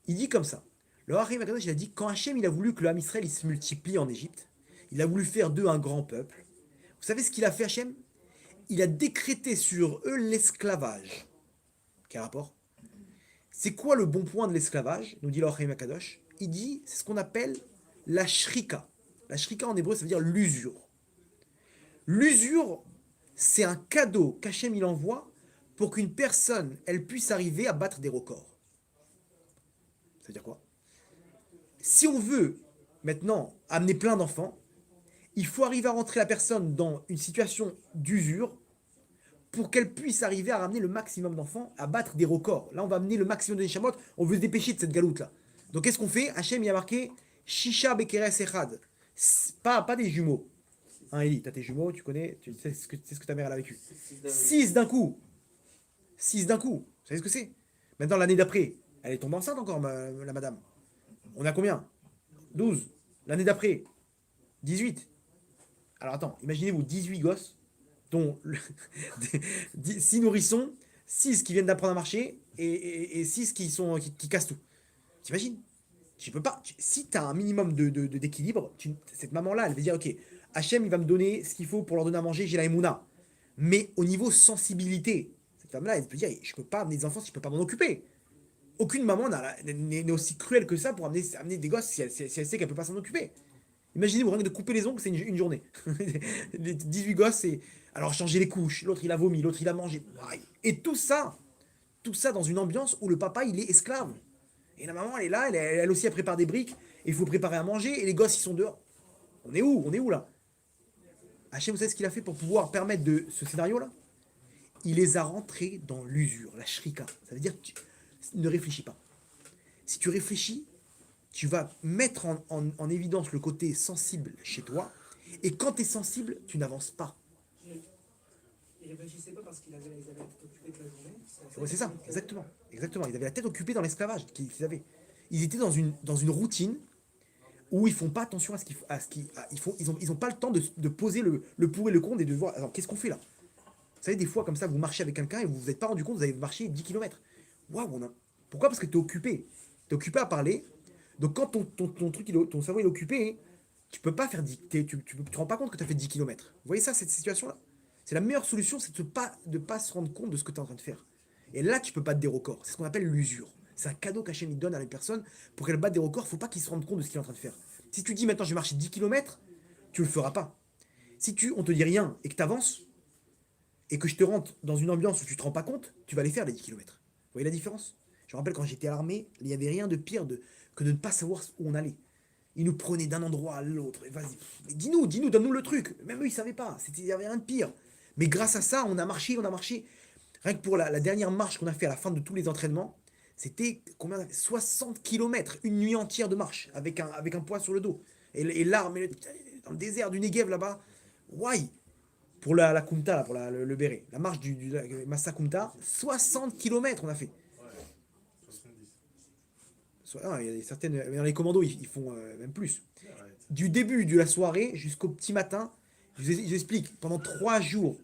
Il dit comme ça. Le Or HaChaim Akadosh, il a dit, quand Hachem il a voulu que le Ham Israël il se multiplie en Égypte, il a voulu faire d'eux un grand peuple. Vous savez ce qu'il a fait Hachem? Il a décrété sur eux l'esclavage. Quel rapport? C'est quoi le bon point de l'esclavage? Nous dit le Or HaChaim Akadosh. Il dit, c'est ce qu'on appelle la shrika. La shrika en hébreu, ça veut dire l'usure. L'usure, c'est un cadeau qu'Hachem il envoie pour qu'une personne, elle puisse arriver à battre des records. Ça veut dire quoi? Si on veut maintenant amener plein d'enfants, il faut arriver à rentrer la personne dans une situation d'usure pour qu'elle puisse arriver à ramener le maximum d'enfants, à battre des records. Là, on va amener le maximum de Neshamot, on veut se dépêcher de cette galoute-là. Donc, qu'est-ce qu'on fait? Hachem, il a marqué Shisha Bekeres Echad. Pas des jumeaux. Hein, Eli, t'as tes jumeaux, tu connais, tu sais ce que ta mère elle a vécu. 6 d'un coup. 6 d'un coup. Vous savez ce que c'est? Maintenant, l'année d'après, elle est tombée enceinte encore, la madame. On a combien? 12. L'année d'après, 18. Alors attends, imaginez-vous 18 gosses, dont 6 nourrissons, 6 qui viennent d'apprendre à marcher et 6 qui cassent tout. T'imagines? Tu peux pas. Si tu as un minimum d'équilibre, cette maman-là, elle va dire, ok, Hachem, il va me donner ce qu'il faut pour leur donner à manger, j'ai la Emouna. Mais au niveau sensibilité, cette femme-là, elle peut dire, je peux pas amener des enfants si je peux pas m'en occuper. Aucune maman n'est aussi cruelle que ça pour amener des gosses si elle sait qu'elle peut pas s'en occuper. Imaginez-vous, rien que de couper les ongles, c'est une journée. Les 18 gosses, c'est. Alors changer les couches, l'autre il a vomi, l'autre il a mangé. Et tout ça dans une ambiance où le papa il est esclave. Et la maman elle est là, elle aussi elle prépare des briques, et il faut préparer à manger, et les gosses ils sont dehors. On est où? On est où là? Hachem, vous savez ce qu'il a fait pour pouvoir permettre de ce scénario-là? Il les a rentrés dans l'usure, la shrika. Ça veut dire que ne réfléchis pas. Si tu réfléchis, tu vas mettre en évidence le côté sensible chez toi, et quand tu es sensible, tu n'avances pas. Ils réfléchissaient pas parce qu'ils avaient la tête occupée de la journée. Ouais, c'est ça, exactement. Exactement. Ils avaient la tête occupée dans l'esclavage qu'ils avaient. Ils étaient dans une routine où ils font pas attention à ce qu'ils ils ont pas le temps de poser le pour et le contre et de voir alors qu'est-ce qu'on fait là. Vous savez, des fois comme ça, vous marchez avec quelqu'un et vous vous êtes pas rendu compte, vous avez marché 10 km. Waouh, pourquoi? Parce que tu es occupé. Tu es occupé à parler. Donc quand ton truc, ton cerveau est occupé, tu peux pas faire 10, tu te rends pas compte que tu as fait 10 km. Vous voyez ça, cette situation-là? C'est la meilleure solution, c'est de pas se rendre compte de ce que tu es en train de faire. Et là, tu peux battre des records. C'est ce qu'on appelle l'usure. C'est un cadeau qu'Hachem donne à la personne pour qu'elle batte des records. Il ne faut pas qu'il se rende compte de ce qu'il est en train de faire. Si tu dis maintenant je vais marcher 10 km, tu le feras pas. Si on te dit rien et que tu avances, et que je te rentre dans une ambiance où tu te rends pas compte, tu vas les faire les 10 km. Vous voyez la différence? Je me rappelle quand j'étais à l'armée, il n'y avait rien de pire que de ne pas savoir où on allait. Ils nous prenaient d'un endroit à l'autre. Vas-y, dis-nous, donne-nous le truc. Même eux, ils ne savaient pas. Il n'y avait rien de pire. Mais grâce à ça, on a marché. Rien que pour la dernière marche qu'on a fait à la fin de tous les entraînements, c'était combien? 60 km, une nuit entière de marche, avec un poids sur le dos. Et l'arme, dans le désert du Negev là-bas, ouais, pour la Kumta, là, pour le béret, la marche du Massa Kumta, 60 km on a fait. Non, il y a certaines, mais dans les commandos, ils font même plus. Du début de la soirée jusqu'au petit matin, je vous explique, pendant 3 jours,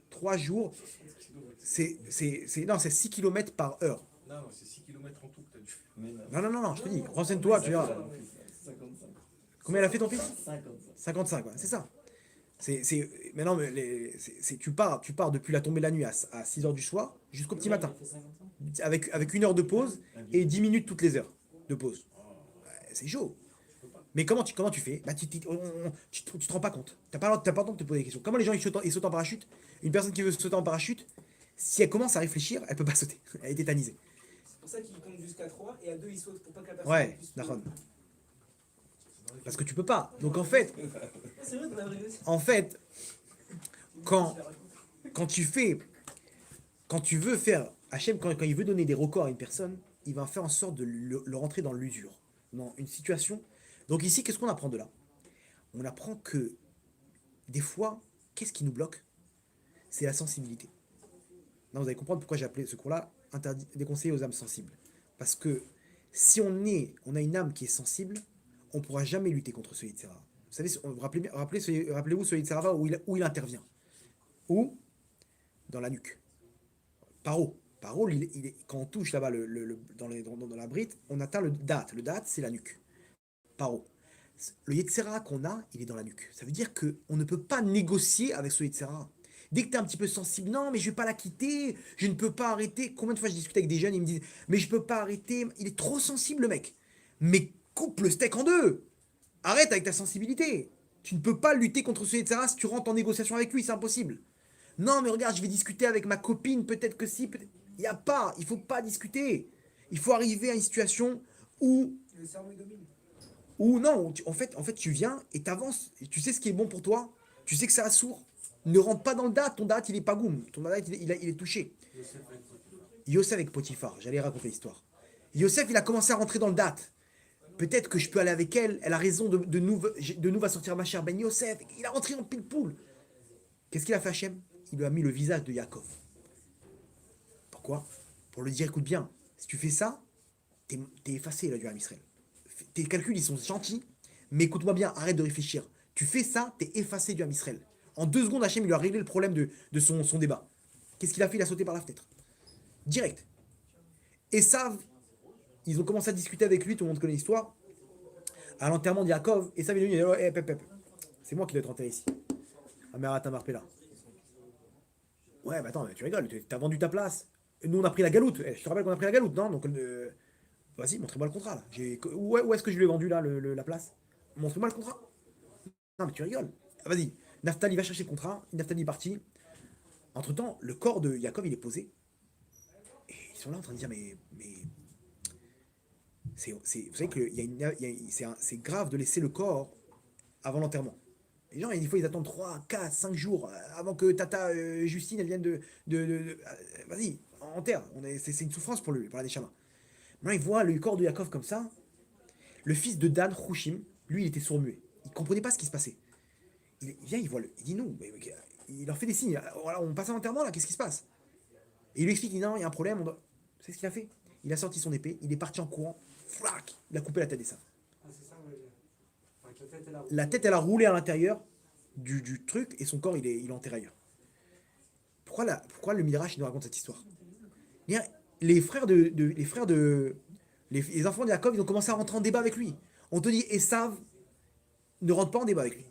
c'est 6 km par heure. Non, c'est 6 km en tout que tu as dû Non, je te dis, renseigne-toi, tu verras. 55. Combien elle a fait ton fils? 55. 55, ouais, c'est ça. Maintenant, tu pars depuis la tombée de la nuit à 6 heures du soir jusqu'au petit matin. Avec 1 heure de pause et 10 minutes toutes les heures de pause. Ouais, c'est chaud. Mais comment tu fais? Bah, tu te rends pas compte. T'as pas le temps de te poser des questions. Comment les gens ils sautent en parachute? Une personne qui veut sauter en parachute, si elle commence à réfléchir, elle peut pas sauter. Elle est tétanisée. C'est pour ça qu'ils comptent jusqu'à 3 et à 2 ils sautent pour pas que la personne Ouais, puisse. d'accord. Parce que tu peux pas. Donc en fait, C'est vrai qu'on a réussi. quand tu veux faire, Hachem, quand il veut donner des records à une personne, il va faire en sorte de le rentrer dans l'usure, dans une situation. Donc ici, qu'est-ce qu'on apprend de là? On apprend que des fois, qu'est-ce qui nous bloque? C'est la sensibilité. Là, vous allez comprendre pourquoi j'ai appelé ce cours-là interdit, déconseillé aux âmes sensibles. Parce que si on a une âme qui est sensible, on ne pourra jamais lutter contre ce Yitzhara. Vous savez, rappelez-vous ce Yitzhara où il intervient. Où? Dans la nuque. Paro. Paro, quand on touche là-bas dans la brite, on atteint le date. Le date, c'est la nuque. Paro. Le Yetzera qu'on a, il est dans la nuque. Ça veut dire qu'on ne peut pas négocier avec ce Yetzera. Dès que tu es un petit peu sensible, non, mais je ne vais pas la quitter, je ne peux pas arrêter. Combien de fois je discute avec des jeunes, ils me disent, mais je ne peux pas arrêter, il est trop sensible le mec. Mais coupe le steak en deux. Arrête avec ta sensibilité. Tu ne peux pas lutter contre ce Yetzera si tu rentres en négociation avec lui, c'est impossible. Non, mais regarde, je vais discuter avec ma copine, peut-être que si, peut-être. Il n'y a pas, il ne faut pas discuter. Il faut arriver à une situation où Le cerveau il domine. ou non, en fait, tu viens et t'avances. Et tu sais ce qui est bon pour toi. Tu sais que c'est assourd. Ne rentre pas dans le date. Ton date, il est pas goum. Ton date, il est touché. Yosef avec Potiphar. J'allais raconter l'histoire. Yosef, il a commencé à rentrer dans le date. Peut-être que je peux aller avec elle. Elle a raison de nous va sortir ma chère Ben Yosef. Il a rentré en pile poule. Qu'est-ce qu'il a fait Hachem? Il lui a mis le visage de Yaakov. Pourquoi? Pour lui dire, écoute bien, si tu fais ça, t'es effacé là du Ham Israël. Tes calculs, ils sont gentils, mais écoute-moi bien, arrête de réfléchir. Tu fais ça, t'es effacé du Ham Israël. En 2 secondes, Hachem, il lui a réglé le problème de son débat. Qu'est-ce qu'il a fait? Il a sauté par la fenêtre. Direct. Esav, ils ont commencé à discuter avec lui, tout le monde connaît l'histoire. À l'enterrement de Yaakov, Esav, il est venu, il a dit, hey, pep, c'est moi qui dois être enterré ici. Amera Tamarpela. Ouais, bah attends, tu rigoles, t'as vendu ta place. Nous, on a pris la galoute. Je te rappelle qu'on a pris la galoute, non? Donc, vas-y, montrez-moi le contrat, là. Où est-ce que je lui ai vendu, là, la place? Montrez-moi le contrat. Non, mais tu rigoles. Vas-y. Naphtali va chercher le contrat. Naphtali est parti. Entre-temps, le corps de Yaakov, il est posé. Et ils sont là en train de dire, mais vous savez que c'est grave de laisser le corps avant l'enterrement. Les gens, des fois, ils attendent 3, 4, 5 jours avant que Tata Justine, elle vienne vas-y, enterre. C'est une souffrance pour la Neshama. Maintenant, il voit le corps de Yaakov comme ça. Le fils de Dan, Hushim, lui, il était sourd-muet. Il ne comprenait pas ce qui se passait. Il vient, il dit non. Il leur fait des signes. Voilà, on passe à l'enterrement, là, qu'est-ce qui se passe? Et il lui explique, il dit non, il y a un problème. C'est ce qu'il a fait. Il a sorti son épée, il est parti en courant. Flac, il a coupé la tête des sables. Ah, c'est ça, ouais. Avec la tête, elle a La tête, elle a roulé à l'intérieur du truc et son corps, il est enterré ailleurs. Pourquoi le Midrash nous raconte cette histoire? Les enfants de Jacob, ils ont commencé à rentrer en débat avec lui. On te dit, Esav, ne rentre pas en débat avec lui.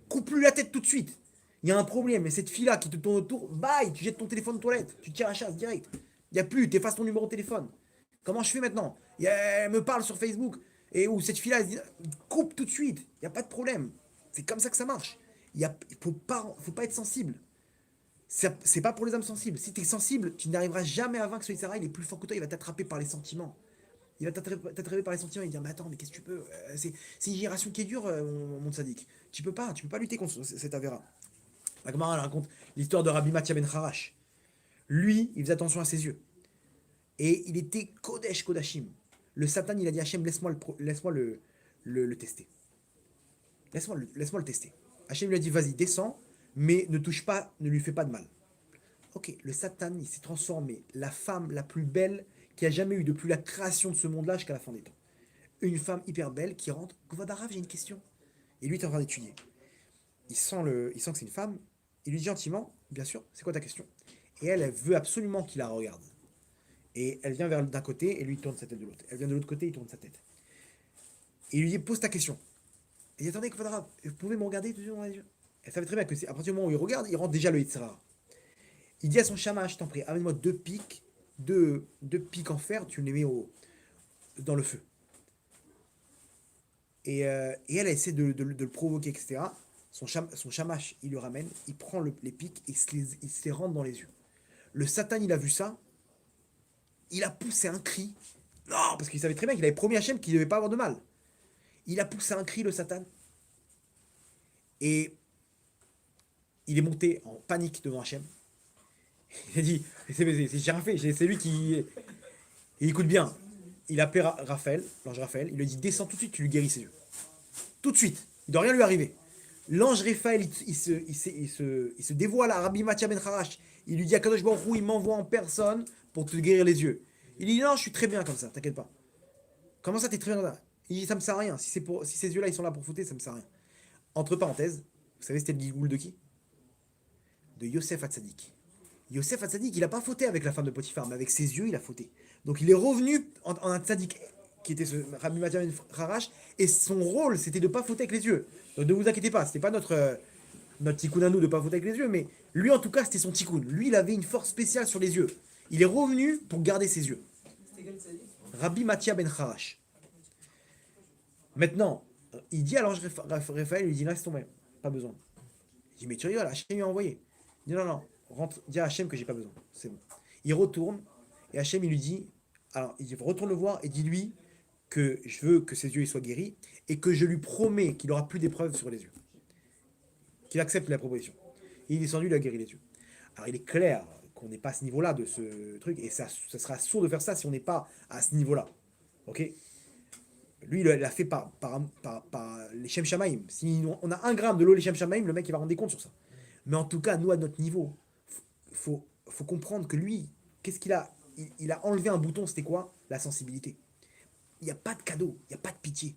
Coupe-lui la tête tout de suite. Il y a un problème. Et cette fille-là qui te tourne autour, bye, tu jettes ton téléphone de toilette. Tu tires à chasse direct. Il n'y a plus, tu effaces ton numéro de téléphone. Comment je fais maintenant? Elle me parle sur Facebook. Et où cette fille-là, elle se dit, coupe tout de suite. Il n'y a pas de problème. C'est comme ça que ça marche. Il ne faut pas être sensible. C'est pas pour les âmes sensibles. Si tu es sensible, tu n'arriveras jamais à vaincre ce Yitzhara. Il est plus fort que toi. Il va t'attraper par les sentiments. Il va t'attraper par les sentiments et dire, mais attends, mais qu'est-ce que tu peux? C'est une génération qui est dure, mon sadique. Tu peux pas lutter contre cet Avera. La Gemara raconte l'histoire de Rabbi Mathia ben Harash. Lui, il faisait attention à ses yeux. Et il était Kodesh Kodashim. Le Satan, il a dit, Hachem, laisse-moi le tester. Laisse-moi le tester. Hachem lui a dit, vas-y, descends, mais ne touche pas, ne lui fais pas de mal. Ok, le Satan, il s'est transformé, la femme la plus belle qu'il y a jamais eu depuis la création de ce monde-là jusqu'à la fin des temps. Une femme hyper belle qui rentre, Gvadarav, j'ai une question. Et lui, il est en train d'étudier. Il sent que c'est une femme. Il lui dit gentiment, bien sûr, c'est quoi ta question? Et elle veut absolument qu'il la regarde. Et elle vient d'un côté et lui il tourne sa tête de l'autre. Elle vient de l'autre côté, il tourne sa tête. Et il lui dit, pose ta question. Et il dit, attendez, Gvadarav, vous pouvez me regarder tout dans les yeux? Elle savait très bien que à partir du moment où il regarde, il rentre déjà le Yitzhara. Il dit à son shamash, je t'en prie, amène-moi 2 pics, deux pics en fer, tu les mets dans le feu. Et elle essaie de le provoquer, etc. Son shamash, il le ramène, il prend les pics et il se les rentre dans les yeux. Le Satan, il a vu ça, il a poussé un cri. Non, parce qu'il savait très bien qu'il avait promis à Hachem qu'il ne devait pas avoir de mal. Il a poussé un cri, le Satan. Et il est monté en panique devant Hachem. Il a dit, j'ai rien fait, c'est lui qui... Et écoute bien, il appelle Raphaël, l'ange Raphaël, il lui dit descends tout de suite, tu lui guéris ses yeux. Tout de suite, il ne doit rien lui arriver. L'ange Raphaël, il se dévoile à Rabbi Mathia ben Harash. Il lui dit à Kadosh Baruch Hu, il m'envoie en personne pour te guérir les yeux. Il dit non, je suis très bien comme ça, t'inquiète pas. Comment ça, t'es très bien comme ça? Il dit ça me sert à rien. Si ces yeux-là, ils sont là pour foutre, ça me sert à rien. Entre parenthèses, vous savez, c'était le gigoul de qui? De Yosef Hatzadik. Yosef Hatzadik, il n'a pas fauté avec la femme de Potiphar, mais avec ses yeux, il a fauté. Donc il est revenu en un tzaddik qui était ce Rabbi Mathia ben Harash, et son rôle, c'était de ne pas fauter avec les yeux. Donc ne vous inquiétez pas, c'était pas notre tikkun à nous de ne pas fauter avec les yeux, mais lui, en tout cas, c'était son tikkun. Lui, il avait une force spéciale sur les yeux. Il est revenu pour garder ses yeux. C'était quel tzaddik? Rabbi Mathia ben Harash. Maintenant, il dit à l'ange Raphaël, il lui dit laisse tomber, pas besoin. Il dit mais tu rigoles, Hachem lui a envoyé. Il dit non, non, rentre, dis à Hachem que j'ai pas besoin, c'est bon. Il retourne, et Hachem il lui dit, alors il retourne le voir et dit-lui que je veux que ses yeux soient guéris, et que je lui promets qu'il n'aura plus d'épreuves sur les yeux. Qu'il accepte la proposition. Il est descendu, il a guéri les yeux. Alors il est clair qu'on n'est pas à ce niveau-là de ce truc, et ça sera sourd de faire ça si on n'est pas à ce niveau-là. Ok? Lui, il l'a fait par les Shem Shamaim. Si on a 1 gramme de l'eau les Shem Shamaim, le mec il va rendre des comptes sur ça. Mais en tout cas, nous, à notre niveau, faut comprendre que lui, qu'est-ce qu'il a? Il a enlevé un bouton, c'était quoi? La sensibilité. Il n'y a pas de cadeau, il n'y a pas de pitié.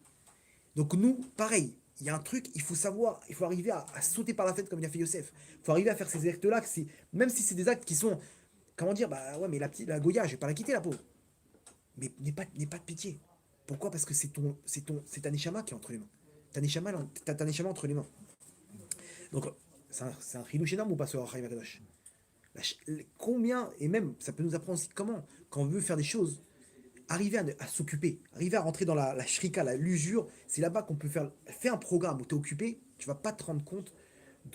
Donc nous, pareil, il y a un truc, il faut savoir, il faut arriver à sauter par la fenêtre comme il a fait Yosef. Il faut arriver à faire ces actes-là, même si c'est des actes qui sont, comment dire, bah ouais, mais la Goya, je vais pas la quitter, la pauvre. Mais n'aie pas de pitié. Pourquoi? Parce que c'est ta neshama qui est entre les mains. T'as ta neshama entre les mains. Donc, c'est un chidouche énorme ou pas ce Rachaim Akadosh? Combien, et même, ça peut nous apprendre aussi comment, quand on veut faire des choses, arriver à s'occuper, arriver à rentrer dans la shrika, l'usure, c'est là-bas qu'on peut faire un programme où tu es occupé, tu vas pas te rendre compte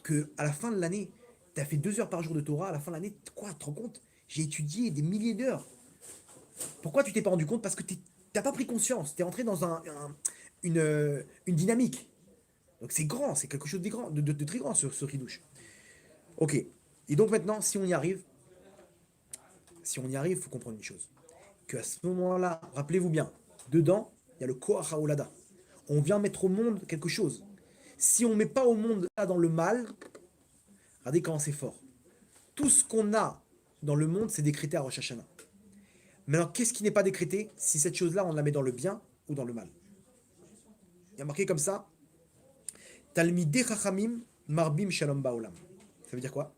que à la fin de l'année, tu as fait 2 heures par jour de Torah, à la fin de l'année, quoi, tu te rends compte? J'ai étudié des milliers d'heures. Pourquoi tu t'es pas rendu compte? Parce que tu n'as pas pris conscience, tu es rentré dans une dynamique. Donc c'est grand, c'est quelque chose de très grand ce ridouche. Ok, et donc maintenant, si on y arrive, il faut comprendre une chose. Qu'à ce moment-là, rappelez-vous bien, dedans, il y a le Koach HaOlada. On vient mettre au monde quelque chose. Si on ne met pas au monde là dans le mal, regardez comment c'est fort. Tout ce qu'on a dans le monde, c'est décrété à Rosh Hashanah. Maintenant, qu'est-ce qui n'est pas décrété si cette chose-là, on la met dans le bien ou dans le mal? Il y a marqué comme ça, Talmidei Chachamim Marbim Shalom Baolam. Ça veut dire quoi?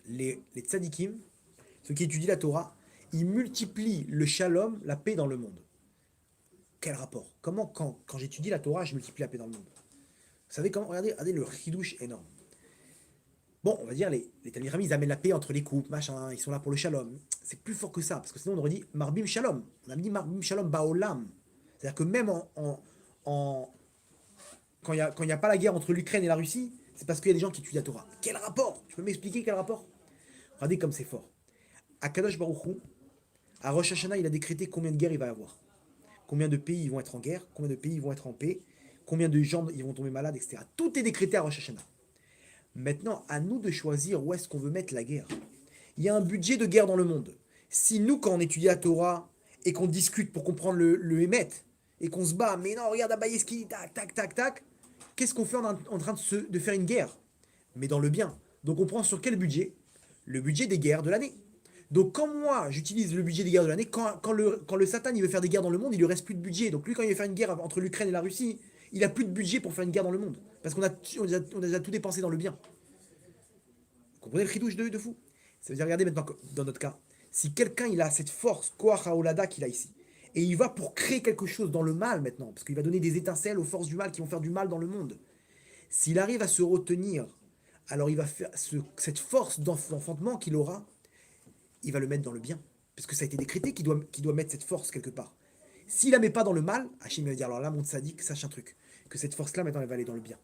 Les tzadikim, ceux qui étudient la Torah, ils multiplient le shalom, la paix dans le monde. Quel rapport? Comment, quand j'étudie la Torah, je multiplie la paix dans le monde? Vous savez comment? Regardez le chidouche énorme. Bon, on va dire, les Talmid Chachamim, ils amènent la paix entre les couples, machin, ils sont là pour le shalom. C'est plus fort que ça, parce que sinon on aurait dit Marbim Shalom. On a dit Marbim Shalom Baolam. C'est-à-dire que même quand il n'y a pas la guerre entre l'Ukraine et la Russie, c'est parce qu'il y a des gens qui étudient la Torah. Quel rapport? Tu peux m'expliquer quel rapport? Regardez comme c'est fort. À Kadosh Baruch Hu, à Rosh Hashanah, il a décrété combien de guerres il va y avoir. Combien de pays vont être en guerre, combien de pays vont être en paix, combien de gens ils vont tomber malades, etc. Tout est décrété à Rosh Hashanah. Maintenant, à nous de choisir où est-ce qu'on veut mettre la guerre. Il y a un budget de guerre dans le monde. Si nous, quand on étudie la Torah et qu'on discute pour comprendre le Hémet, et qu'on se bat, mais non, regarde Abayeski, tac, tac, tac, tac, qu'est-ce qu'on fait en train de faire une guerre? Mais dans le bien. Donc on prend sur quel budget? Le budget des guerres de l'année. Donc quand moi, j'utilise le budget des guerres de l'année, quand le Satan il veut faire des guerres dans le monde, il lui reste plus de budget. Donc lui, quand il veut faire une guerre entre l'Ukraine et la Russie, il a plus de budget pour faire une guerre dans le monde. Parce qu'on a déjà tout dépensé dans le bien. Vous comprenez le chidouche de fou? Ça veut dire, regardez maintenant, dans notre cas, si quelqu'un il a cette force, Koach HaOlada qu'il a ici, et il va pour créer quelque chose dans le mal maintenant, parce qu'il va donner des étincelles aux forces du mal qui vont faire du mal dans le monde. S'il arrive à se retenir, alors il va faire cette force d'enfantement qu'il aura, il va le mettre dans le bien. Parce que ça a été décrété qu'il doit mettre cette force quelque part. S'il la met pas dans le mal, Hachem va dire, alors là, mon tzaddik, sache un truc, que cette force-là, maintenant, elle va aller dans le bien.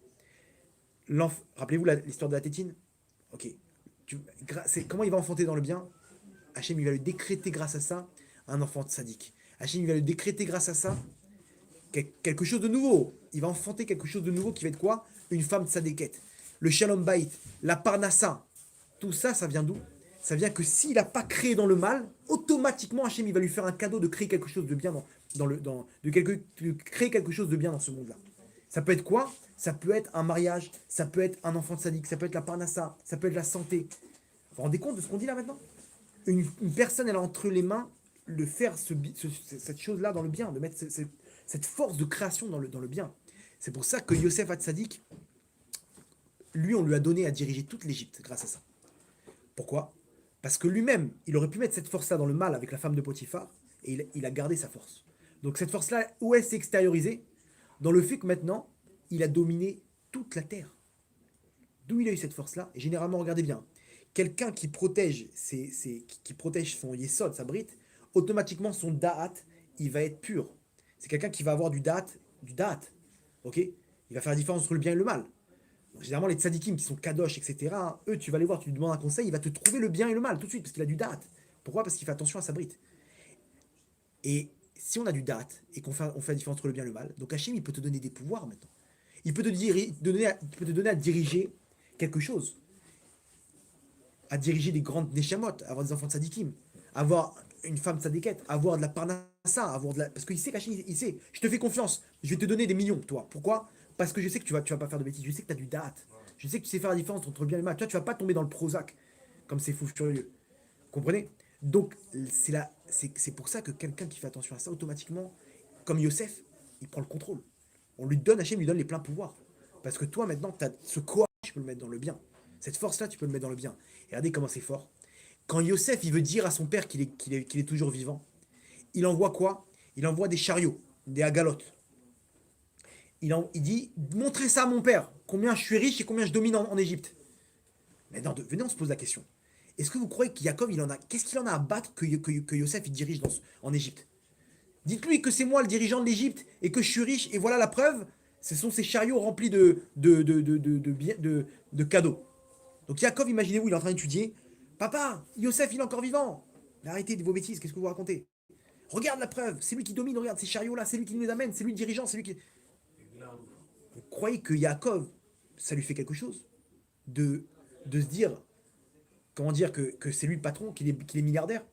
Rappelez-vous l'histoire de la tétine? Ok. Comment il va enfanter dans le bien? Hachem, il va le décréter grâce à ça, un enfant tzaddik. Hachem, il va le décréter grâce à ça, quelque chose de nouveau. Il va enfanter quelque chose de nouveau qui va être quoi? Une femme tzaddiket. Le shalom bayit, la parnassa. Tout ça, ça vient d'où? Ça veut dire que s'il n'a pas créé dans le mal, automatiquement Hachem il va lui faire un cadeau de créer quelque chose de bien de créer quelque chose de bien dans ce monde-là. Ça peut être quoi? Ça peut être un mariage, ça peut être un enfant de sadique, ça peut être la parnassa, ça peut être la santé. Vous vous rendez compte de ce qu'on dit là maintenant? Une personne, elle a entre les mains de faire cette chose-là dans le bien, de mettre cette force de création dans le bien. C'est pour ça que Yosef Hatzadik, lui, on lui a donné à diriger toute l'Égypte grâce à ça. Pourquoi? Parce que lui-même, il aurait pu mettre cette force-là dans le mal avec la femme de Potiphar, et il a gardé sa force. Donc cette force-là, où elle s'est extériorisée? Dans le fait que maintenant, il a dominé toute la terre. D'où il a eu cette force-là? Et généralement, regardez bien, quelqu'un qui protège, qui protège son yesod, sa brite, automatiquement son da'at, il va être pur. C'est quelqu'un qui va avoir du da'at, ok? Il va faire la différence entre le bien et le mal. Donc, généralement, les tzadikim qui sont kadosh, etc., eux, tu vas les voir, tu lui demandes un conseil, il va te trouver le bien et le mal tout de suite, parce qu'il a du da'at. Pourquoi? Parce qu'il fait attention à sa brite. Et si on a du da'at, et on fait la différence entre le bien et le mal, donc Hachem, il peut te donner des pouvoirs maintenant. Il peut te donner à diriger quelque chose, à diriger des grandes neshamot, avoir des enfants de tzadikim, avoir une femme tzadikette, avoir de la parnassa, parce qu'il sait qu'Hachem, il sait, je te fais confiance, je vais te donner des millions, toi. Pourquoi? Parce que je sais que tu vas pas faire de bêtises, je sais que tu as du da'at, je sais que tu sais faire la différence entre le bien et le mal. Toi, tu vas pas tomber dans le Prozac, comme ces fous furieux. Vous comprenez? Donc, c'est pour ça que quelqu'un qui fait attention à ça, automatiquement, comme Yosef, il prend le contrôle. Hachem lui donne les pleins pouvoirs. Parce que toi, maintenant, tu as ce courage, tu peux le mettre dans le bien. Cette force-là, tu peux le mettre dans le bien. Et regardez comment c'est fort. Quand Yosef, il veut dire à son père qu'il est toujours vivant, il envoie quoi? Il envoie des chariots, des agalotes. Il dit, montrez ça à mon père, combien je suis riche et combien je domine en Égypte. Maintenant, venez, on se pose la question. Est-ce que vous croyez que Jacob, qu'est-ce qu'il en a à battre que Yosef, il dirige en Égypte? Dites-lui que c'est moi le dirigeant de l'Égypte et que je suis riche, et voilà la preuve, ce sont ces chariots remplis de cadeaux. Donc Jacob, imaginez-vous, il est en train d'étudier. Papa, Yosef, il est encore vivant. Mais arrêtez de vos bêtises, qu'est-ce que vous racontez? Regarde la preuve, c'est lui qui domine, regarde ces chariots-là, c'est lui qui nous les amène, c'est lui le dirigeant, c'est lui qui... Vous croyez que Jacob, ça lui fait quelque chose de se dire, comment dire, que c'est lui le patron, qu'il est milliardaire?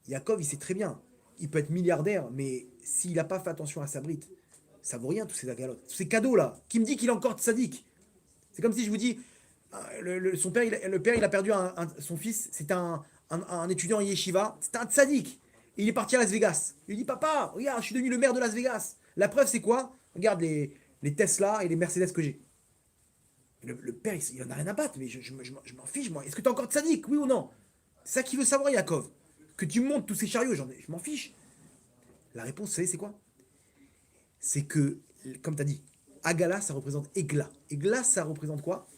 Jacob, il sait très bien, il peut être milliardaire, mais s'il n'a pas fait attention à sa brite, ça vaut rien, tous ces agalotes. Tous ces cadeaux-là, qui me dit qu'il est encore sadique. C'est comme si je vous dis, son père, le père, il a perdu son fils, c'était un étudiant en yeshiva, c'était un tzaddik. Et il est parti à Las Vegas. Il lui dit, papa, regarde, je suis devenu le maire de Las Vegas. La preuve, c'est quoi? Regarde les Tesla et les Mercedes que j'ai. Le père, il en a rien à battre, mais je m'en fiche, moi. Est-ce que tu es encore tzaddik, oui ou non? C'est ça qu'il veut savoir, Yaakov. Que tu montes tous ces chariots, je m'en fiche. La réponse, vous savez, c'est quoi? C'est que, comme tu as dit, Agala, ça représente Egla. Egla, ça représente quoi?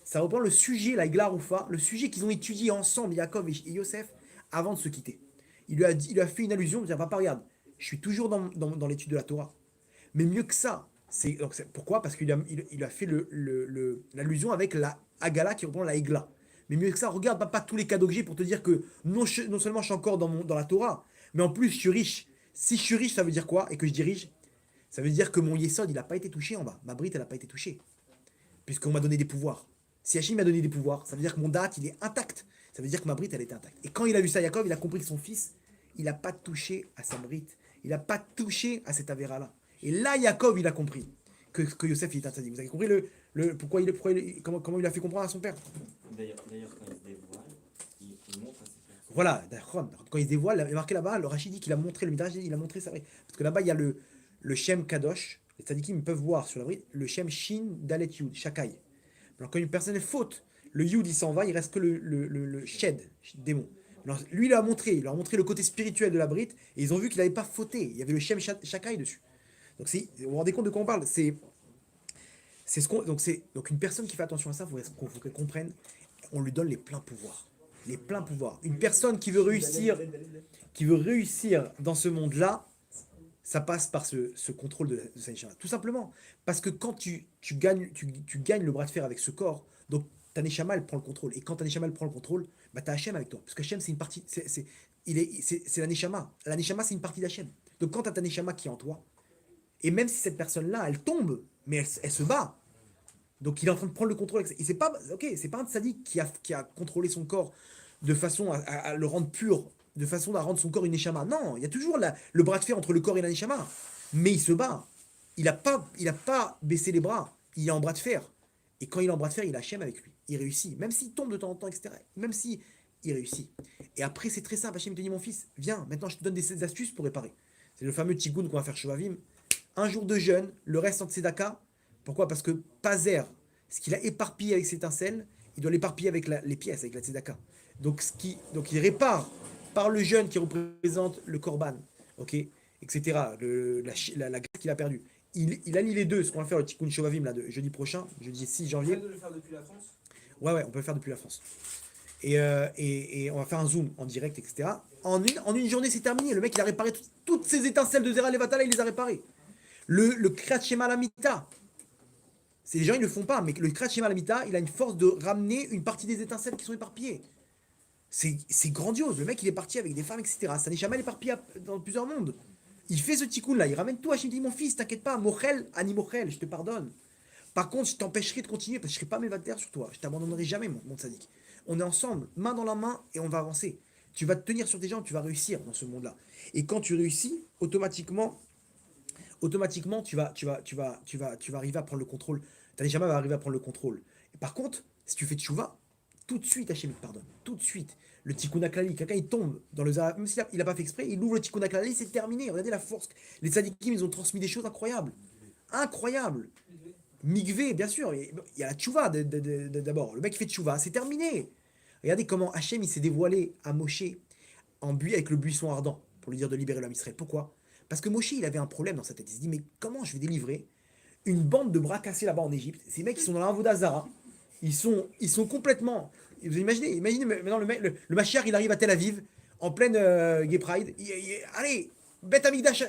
Ça reprend le sujet, la Egla Rufa, le sujet qu'ils ont étudié ensemble, Yaakov et Yosef, avant de se quitter. Il lui a fait une allusion, il dit, papa, regarde, je suis toujours dans l'étude de la Torah. Mais mieux que ça, pourquoi? Parce qu'il a fait l'allusion avec la Agala qui reprend la Egla. Mais mieux que ça, regarde, papa, tous les cadeaux que j'ai pour te dire que non seulement je suis encore dans la Torah, mais en plus je suis riche. Si je suis riche, ça veut dire quoi? Et que je dirige, ça veut dire que mon Yesod, il n'a pas été touché en bas. Ma brite, elle n'a pas été touchée. Puisqu'on m'a donné des pouvoirs. Si Hachim m'a donné des pouvoirs, ça veut dire que mon date, il est intact. Ça veut dire que ma brite, elle était intacte. Et quand il a vu ça, Yaakov, il a compris que son fils, il n'a pas touché à sa brite. Il n'a pas touché à cette avéra-là. Et là, Yaakov, il a compris que Yosef, il est un tzaddik. Vous avez compris comment il a fait comprendre à son père? D'ailleurs, quand il se dévoile, il montre à ses pères. Voilà, quand il se dévoile, il est marqué là-bas, le Rachid dit qu'il a montré, le Midrash dit il a montré ça. Parce que là-bas, il y a le Shem Kadosh, les tzadikim peuvent voir sur la bride, le Shem Shin Dalet Yud, Shakai. Alors quand une personne est faute, le Yud il s'en va, il reste que le Shed, démon. Alors, lui, il leur a montré le côté spirituel de la bride, et ils ont vu qu'il n'avait pas fauté. Il y avait le Shem Shakai dessus. Donc vous vous rendez compte de quoi on parle? Donc une personne qui fait attention à ça, il faut qu'elle comprenne, on lui donne les pleins pouvoirs. Les pleins pouvoirs. Une personne qui veut réussir dans ce monde-là, ça passe par ce contrôle de sa neshama. Tout simplement. Parce que quand tu gagnes le bras de fer avec ce corps, donc ta neshama, elle prend le contrôle. Et quand ta neshama, elle prend le contrôle, bah tu as Hachem avec toi. Parce que Hachem, c'est une partie, c'est la neshama. La neshama, c'est une partie d'Hachem. Donc quand tu as ta neshama qui est en toi, et même si cette personne-là, elle tombe, mais elle se bat. Donc il est en train de prendre le contrôle. Et c'est pas un tzaddik qui a contrôlé son corps de façon à le rendre pur, de façon à rendre son corps une neshama. Non, il y a toujours le bras de fer entre le corps et la neshama. Mais il se bat. Il a pas baissé les bras. Il est en bras de fer. Et quand il est en bras de fer, il a Hachem avec lui. Il réussit. Même s'il tombe de temps en temps, etc. Même si il réussit. Et après, c'est très simple. Hachem te dit, mon fils, viens, maintenant je te donne des astuces pour réparer. C'est le fameux tikkun qu'on va faire Shovavim. Un jour de jeûne, le reste en tzedaka. Pourquoi? Parce que Pazer, ce qu'il a éparpillé avec ses étincelles, il doit l'éparpiller avec les pièces, avec la tzedaka. Donc, il répare par le jeûne qui représente le korban, ok, etc., la graisse qu'il a perdue. Il allie les deux, ce qu'on va faire le tikkun Shovavim là, de jeudi prochain, jeudi 6 janvier. De le faire depuis la France. Ouais, on peut le faire depuis la France. Et on va faire un zoom en direct, etc. En une journée, c'est terminé. Le mec, il a réparé toutes ces étincelles de Zera Levatala, il les a réparées. Le Kriyat Shema Lamita, les gens, ils ne le font pas, mais le Kriyat Shema Lamita, il a une force de ramener une partie des étincelles qui sont éparpillées. C'est grandiose. Le mec, il est parti avec des femmes, etc. Ça n'est jamais éparpillé dans plusieurs mondes. Il fait ce tikkun là, il ramène tout. Hachem dit, mon fils, t'inquiète pas, Mochel, Ani Mochel, je te pardonne. Par contre, je t'empêcherai de continuer parce que je ne serai pas mévater sur toi. Je t'abandonnerai jamais, mon tzaddik. On est ensemble, main dans la main, et on va avancer. Tu vas te tenir sur tes jambes, tu vas réussir dans ce monde-là. Et quand tu réussis, automatiquement, tu vas arriver à prendre le contrôle. Ta neshama va arriver à prendre le contrôle. Et par contre, si tu fais tchouva, tout de suite, Hachem te pardonne. Tout de suite. Le tikkun haklali, quelqu'un il tombe dans le Zara, même s'il n'a pas fait exprès, il ouvre le tikkun haklali, c'est terminé. Regardez la force. Les tzadikim, ils ont transmis des choses incroyables. Incroyables. Migvé, bien sûr. Il y a la tchouva d'abord. Le mec il fait tchouva, c'est terminé. Regardez comment Hachem il s'est dévoilé à Moshe avec le buisson ardent pour lui dire de libérer l'homme Israël. Pourquoi? Parce que Moshe il avait un problème dans sa tête. Il se dit mais comment je vais délivrer une bande de bras cassés là-bas en Égypte? Ces mecs ils sont dans l'Avoda Zara. Ils sont complètement. Vous imaginez maintenant le Mashiach il arrive à Tel Aviv en pleine Gay Pride. Allez, Beth Amikdash.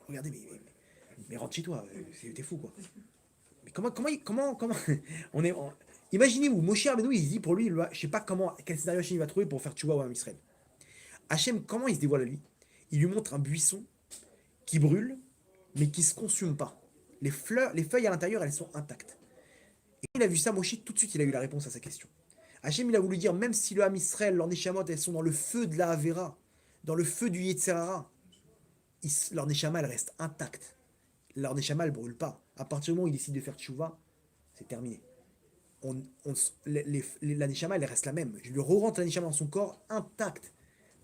Regardez mais rentre chez toi, t'es fou quoi. Mais comment on est imaginez-vous, Moshe Rabbeinu il se dit pour lui, je sais pas quel scénario Hachem il va trouver pour faire tchouva à Israël. Hachem, comment il se dévoile à lui? Il lui montre un buisson qui brûle mais qui se consume pas. Les feuilles à l'intérieur elles sont intactes. Et quand il a vu ça, Moshe tout de suite il a eu la réponse à sa question. Hachem il a voulu dire même si le Ham Israël, leurs Neshamot elles sont dans le feu de la Havera, dans le feu du Yetzerara, leur Neshama elle reste intacte. Leur neshama ne brûle pas. À partir du moment où il décide de faire tchouva, c'est terminé. La neshama, elle reste la même. Je lui re-rentre la neshama dans son corps intacte.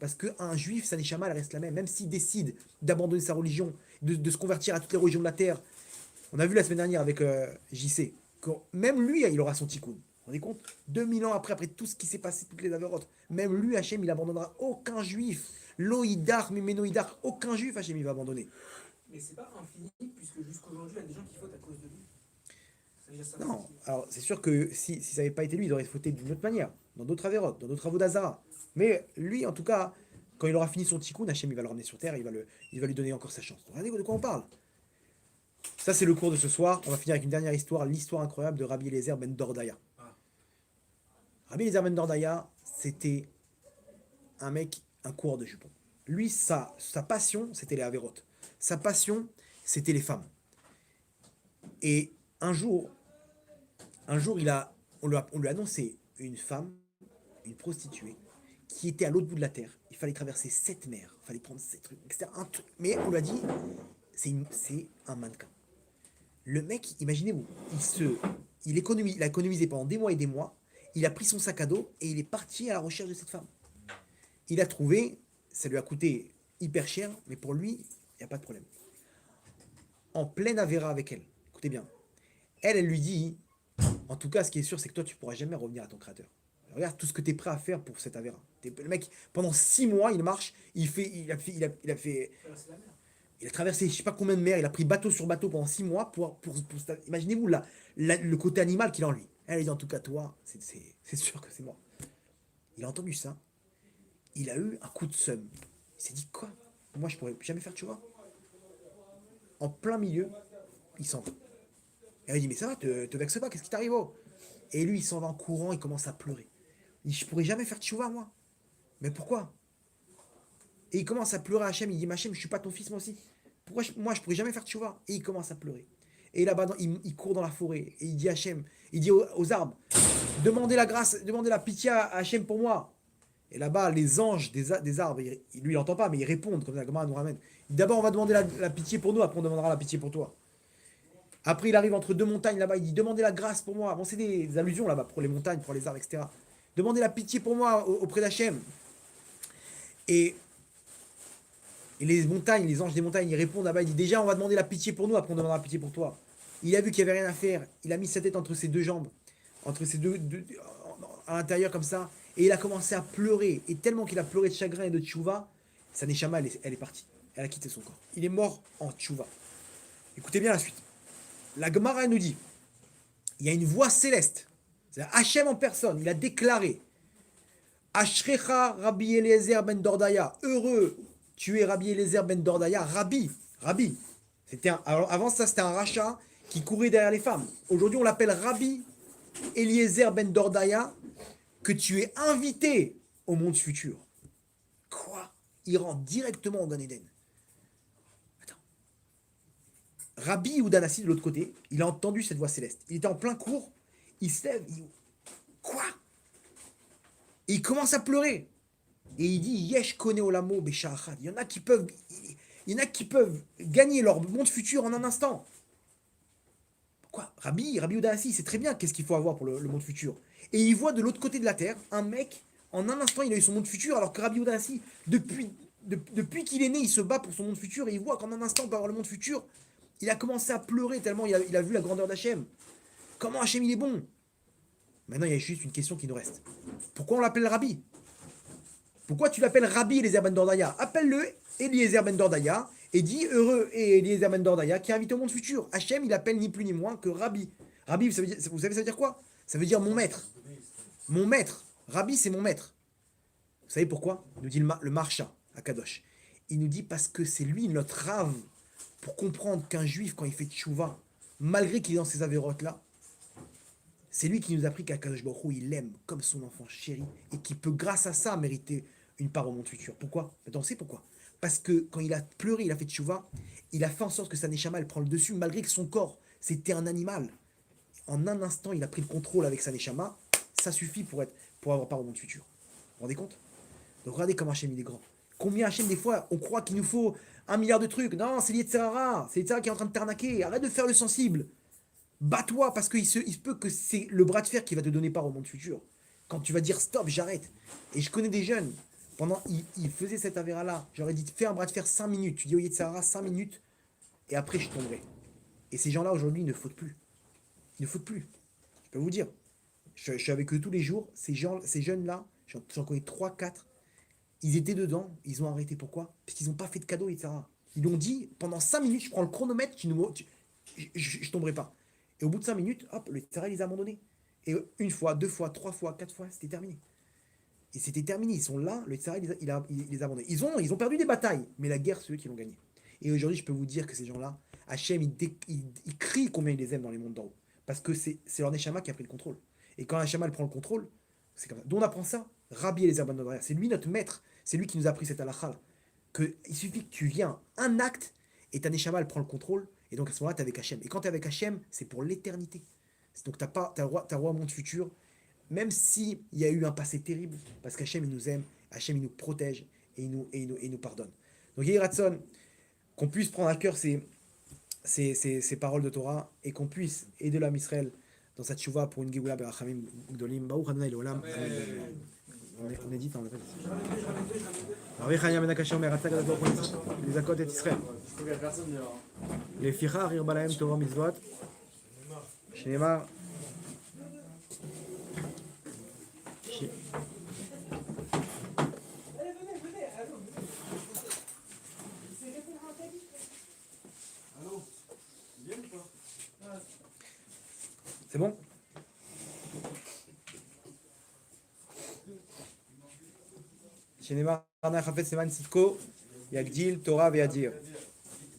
Parce qu'un juif, sa neshama, elle reste la même. Même s'il décide d'abandonner sa religion, de se convertir à toutes les religions de la terre. On a vu la semaine dernière avec JC, que même lui, il aura son tikkun. Vous vous rendez compte? 2000 ans après tout ce qui s'est passé, toutes les avérotes, même lui, Hachem, il abandonnera aucun juif. Loïdar, Mimenoïdar, aucun juif, Hachem, il va abandonner. Mais c'est pas infini, puisque jusqu'aujourd'hui, il y a des gens qui fautent à cause de lui. Non, alors c'est sûr que si ça n'avait pas été lui, il aurait fauté d'une autre manière, dans d'autres avérotes, dans d'autres avodazara. Mais lui, en tout cas, quand il aura fini son tikkun, Hachem, il va le ramener sur terre, il va lui donner encore sa chance. Regardez de quoi on parle. Ça, c'est le cours de ce soir. On va finir avec une dernière histoire, l'histoire incroyable de Rabbi Eliezer ben Dordaya. Rabbi Eliezer ben Dordaya, c'était un mec, un coureur de jupons. Lui, sa passion, c'était les avérotes. Sa passion, c'était les femmes. Et un jour on lui a annoncé une femme, une prostituée, qui était à l'autre bout de la terre. Il fallait traverser 7 mers, il fallait prendre 7 trucs, etc. Mais on lui a dit, c'est un mannequin. Le mec, imaginez-vous, il a économisé pendant des mois et des mois, il a pris son sac à dos et il est parti à la recherche de cette femme. Il a trouvé, ça lui a coûté hyper cher, mais pour lui, il n'y a pas de problème. En pleine avéra avec elle, écoutez bien, elle lui dit, en tout cas, ce qui est sûr, c'est que toi, tu ne pourras jamais revenir à ton créateur. Regarde tout ce que tu es prêt à faire pour cette avéra. Le mec, pendant 6 mois, il marche, il a traversé je sais pas combien de mers, il a pris bateau sur bateau pendant 6 mois pour imaginez-vous le côté animal qu'il a en lui. Elle dit, en tout cas, toi, c'est sûr que c'est moi. Il a entendu ça, il a eu un coup de seum. Il s'est dit, quoi? Moi, je pourrais jamais faire, tu vois. En plein milieu, il s'en va. Et elle dit, mais ça va, te vexe pas, qu'est-ce qui t'arrive? Oh, et lui, il s'en va en courant, il commence à pleurer. Il dit, je pourrais jamais faire tchouva, moi. Mais pourquoi? Et il commence à pleurer à Hachem, il dit, ma Hachem, je suis pas ton fils, moi aussi. Pourquoi moi, je pourrais jamais faire tchouva? Et il commence à pleurer. Et là-bas, il court dans la forêt, et il dit à Hachem, il dit aux arbres, demandez la grâce, demandez la pitié à Hachem pour moi. Et là-bas, les anges des arbres, lui, il n'entend pas, mais ils répondent, comme la Gemara nous ramène. D'abord, on va demander la pitié pour nous, après, on demandera la pitié pour toi. Après, il arrive entre deux montagnes là-bas, il dit demandez la grâce pour moi. Bon, c'est des allusions là-bas pour les montagnes, pour les arbres, etc. Demandez la pitié pour moi auprès d'Hachem. Et, et les montagnes, les anges des montagnes, ils répondent là-bas, il dit déjà, on va demander la pitié pour nous, après, on demandera la pitié pour toi. Il a vu qu'il n'y avait rien à faire, il a mis sa tête entre ses deux jambes, entre ses à l'intérieur comme ça, et il a commencé à pleurer. Et tellement qu'il a pleuré de chagrin et de tchouva, sa neshama, elle est partie. Elle a quitté son corps. Il est mort en tchouva. Écoutez bien la suite. La Gemara nous dit, il y a une voix céleste, c'est Hachem en personne, il a déclaré, Ashrecha Rabbi Eliezer ben Dordaya, heureux, tu es Rabbi Eliezer ben Dordaya, Rabbi. Alors avant ça, c'était un rachat qui courait derrière les femmes. Aujourd'hui, on l'appelle Rabbi Eliezer ben Dordaya, que tu es invité au monde futur. Quoi? Il rentre directement au Gan Eden. Attends. Rabbi Udanassi, de l'autre côté, il a entendu cette voix céleste. Il était en plein cours, il se lève, quoi? Et il commence à pleurer. Et il dit, Yesh kone olamo besha'achad. Il y en a qui peuvent gagner leur monde futur en un instant. Quoi? Rabbi Udanassi, c'est très bien qu'est-ce qu'il faut avoir pour le monde futur. Et il voit de l'autre côté de la terre un mec, en un instant, il a eu son monde futur, alors que Rabbi Udanassi, depuis qu'il est né, il se bat pour son monde futur, et il voit qu'en un instant, on peut avoir le monde futur. Il a commencé à pleurer tellement il a vu la grandeur d'Hachem. Comment Hachem, il est bon? Maintenant, il y a juste une question qui nous reste. Pourquoi on l'appelle Rabbi? Pourquoi tu l'appelles Rabbi Eliezer ben Dordaya? Appelle-le Eliezer ben Dordaya, et dis heureux et Eliezer ben Dordaya qui est invité au monde futur. Hachem, il appelle ni plus ni moins que Rabbi. Rabbi, vous savez, ça veut dire quoi? Ça veut dire mon maître. Mon maître. Rabbi, c'est mon maître. Vous savez pourquoi? Il nous dit le Marsha à Kadosh. Il nous dit parce que c'est lui notre rave pour comprendre qu'un juif, quand il fait tchouva, malgré qu'il est dans ces avérotes-là, c'est lui qui nous a appris qu'à Kadosh Baruch Hu, il l'aime comme son enfant chéri et qui peut, grâce à ça, mériter une part au monde futur. Pourquoi? Maintenant, on sait pourquoi. Parce que quand il a pleuré, il a fait tchouva, il a fait en sorte que sa neshama, elle prend le dessus, malgré que son corps, c'était un animal. En un instant, il a pris le contrôle avec sa neshama. Ça suffit pour avoir part au monde futur. Vous vous rendez compte? Donc regardez comment Hachem il est grand. Combien Hachem, des fois, on croit qu'il nous faut 1 milliard de trucs. Non, c'est l'Yetzirara. C'est l'Yetzirara qui est en train de t'arnaquer. Arrête de faire le sensible. Bats-toi parce qu'il se peut que c'est le bras de fer qui va te donner part au monde futur. Quand tu vas dire stop, j'arrête. Et je connais des jeunes, ils faisaient cette avéra-là. J'aurais dit fais un bras de fer 5 minutes. Tu dis au Yetzirara 5 minutes et après je tomberai. Et ces gens-là aujourd'hui, ils ne fautent plus. Ils ne foutent plus. Je peux vous dire. Je suis avec eux tous les jours. Ces jeunes-là, j'en connais 3, 4. Ils étaient dedans. Ils ont arrêté. Pourquoi? Parce qu'ils n'ont pas fait de cadeau, etc. Ils ont dit, pendant 5 minutes, je prends le chronomètre, je ne tomberai pas. Et au bout de 5 minutes, hop, le terrain les a abandonnés. Et 1 fois, 2 fois, 3 fois, 4 fois, c'était terminé. Et c'était terminé. Ils sont là, le terrain il les a abandonnés. Ils ont perdu des batailles, mais la guerre, c'est eux qui l'ont gagnée. Et aujourd'hui, je peux vous dire que ces gens-là, Hachem, il crie combien il les aime dans les mondes d'en haut. Parce que c'est leur Neshama qui a pris le contrôle. Et quand Neshama prend le contrôle, c'est comme ça. D'où on apprend ça? Rabbi Eliezer ben Dordaya. C'est lui notre maître. C'est lui qui nous a appris cette halakha. Il suffit que tu viens un acte et ta Neshama elle prend le contrôle. Et donc à ce moment-là, tu es avec Hachem. Et quand tu es avec Hachem, c'est pour l'éternité. Donc tu as roi au monde futur. Même s'il y a eu un passé terrible, parce qu'Hachem il nous aime, Hachem il nous protège et il nous pardonne. Donc Yehi Ratson, qu'on puisse prendre à cœur ces paroles de Torah et qu'on puisse aider l'âme Israël dans sa tchouva pour une Géoula Berachamim Gdolim. Baruch Adonai Leolam. On est dit, on l'a fait. Les accords d'Israël. Les Fichar Irbalaem Torah Mitzvot. Shnema. C'est bon? Shenema Rana Chafetz Seman Sitko, Yagdil, Torah Ve'adir.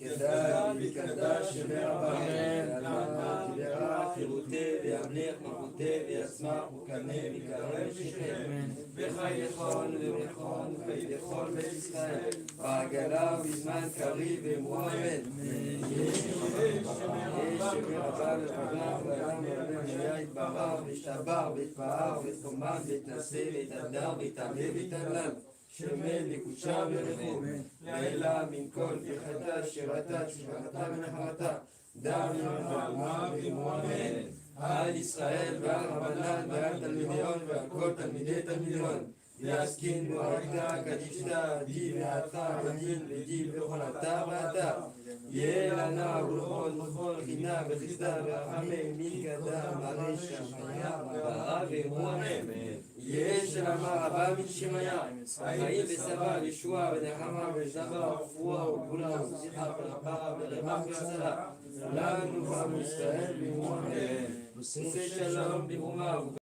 גדל וקדש שמר אברהם, אלמנה תדרה, חירותי וימליך מלכותי וישמח וקנה מקרב שכם, וחי לכל ובכל וחי לכל בית ישראל, בעגלה ובזמן קריב ומועמד. יהיה שמר הבא לפניו ואדם ונהיה יתברך, וישתבח, ויתפאר, ויתקומם, ויתנשא, ויתהדר, ויתעלה, ויתהלל. שמן לקודשה ורחום, לעילה מן כל פרחתה, שירתה, תשבחתה ונחמתה, דם ורחמה ואמרו אמן. על ישראל ועל רבנן ועל תלמידיון ועל כל תלמידי תלמידיון. ויעסקין ברקתה, קדישתה, די ועתה, ודין ודי וכלתה ועתה. יהיה לנער ולכל חינה וחסדה ורחמי מקדם מלא שמיה רבה ואמרו אמן. יהיה שלמה רבה מן שמיה, חיים וסבא וישועה ונחמה ושדבר ורפואה וגבולה ושמחה ורפאה ורמח והצלה. לנו ועם ישראל ואמרו אמן. עושה שלום במרומיו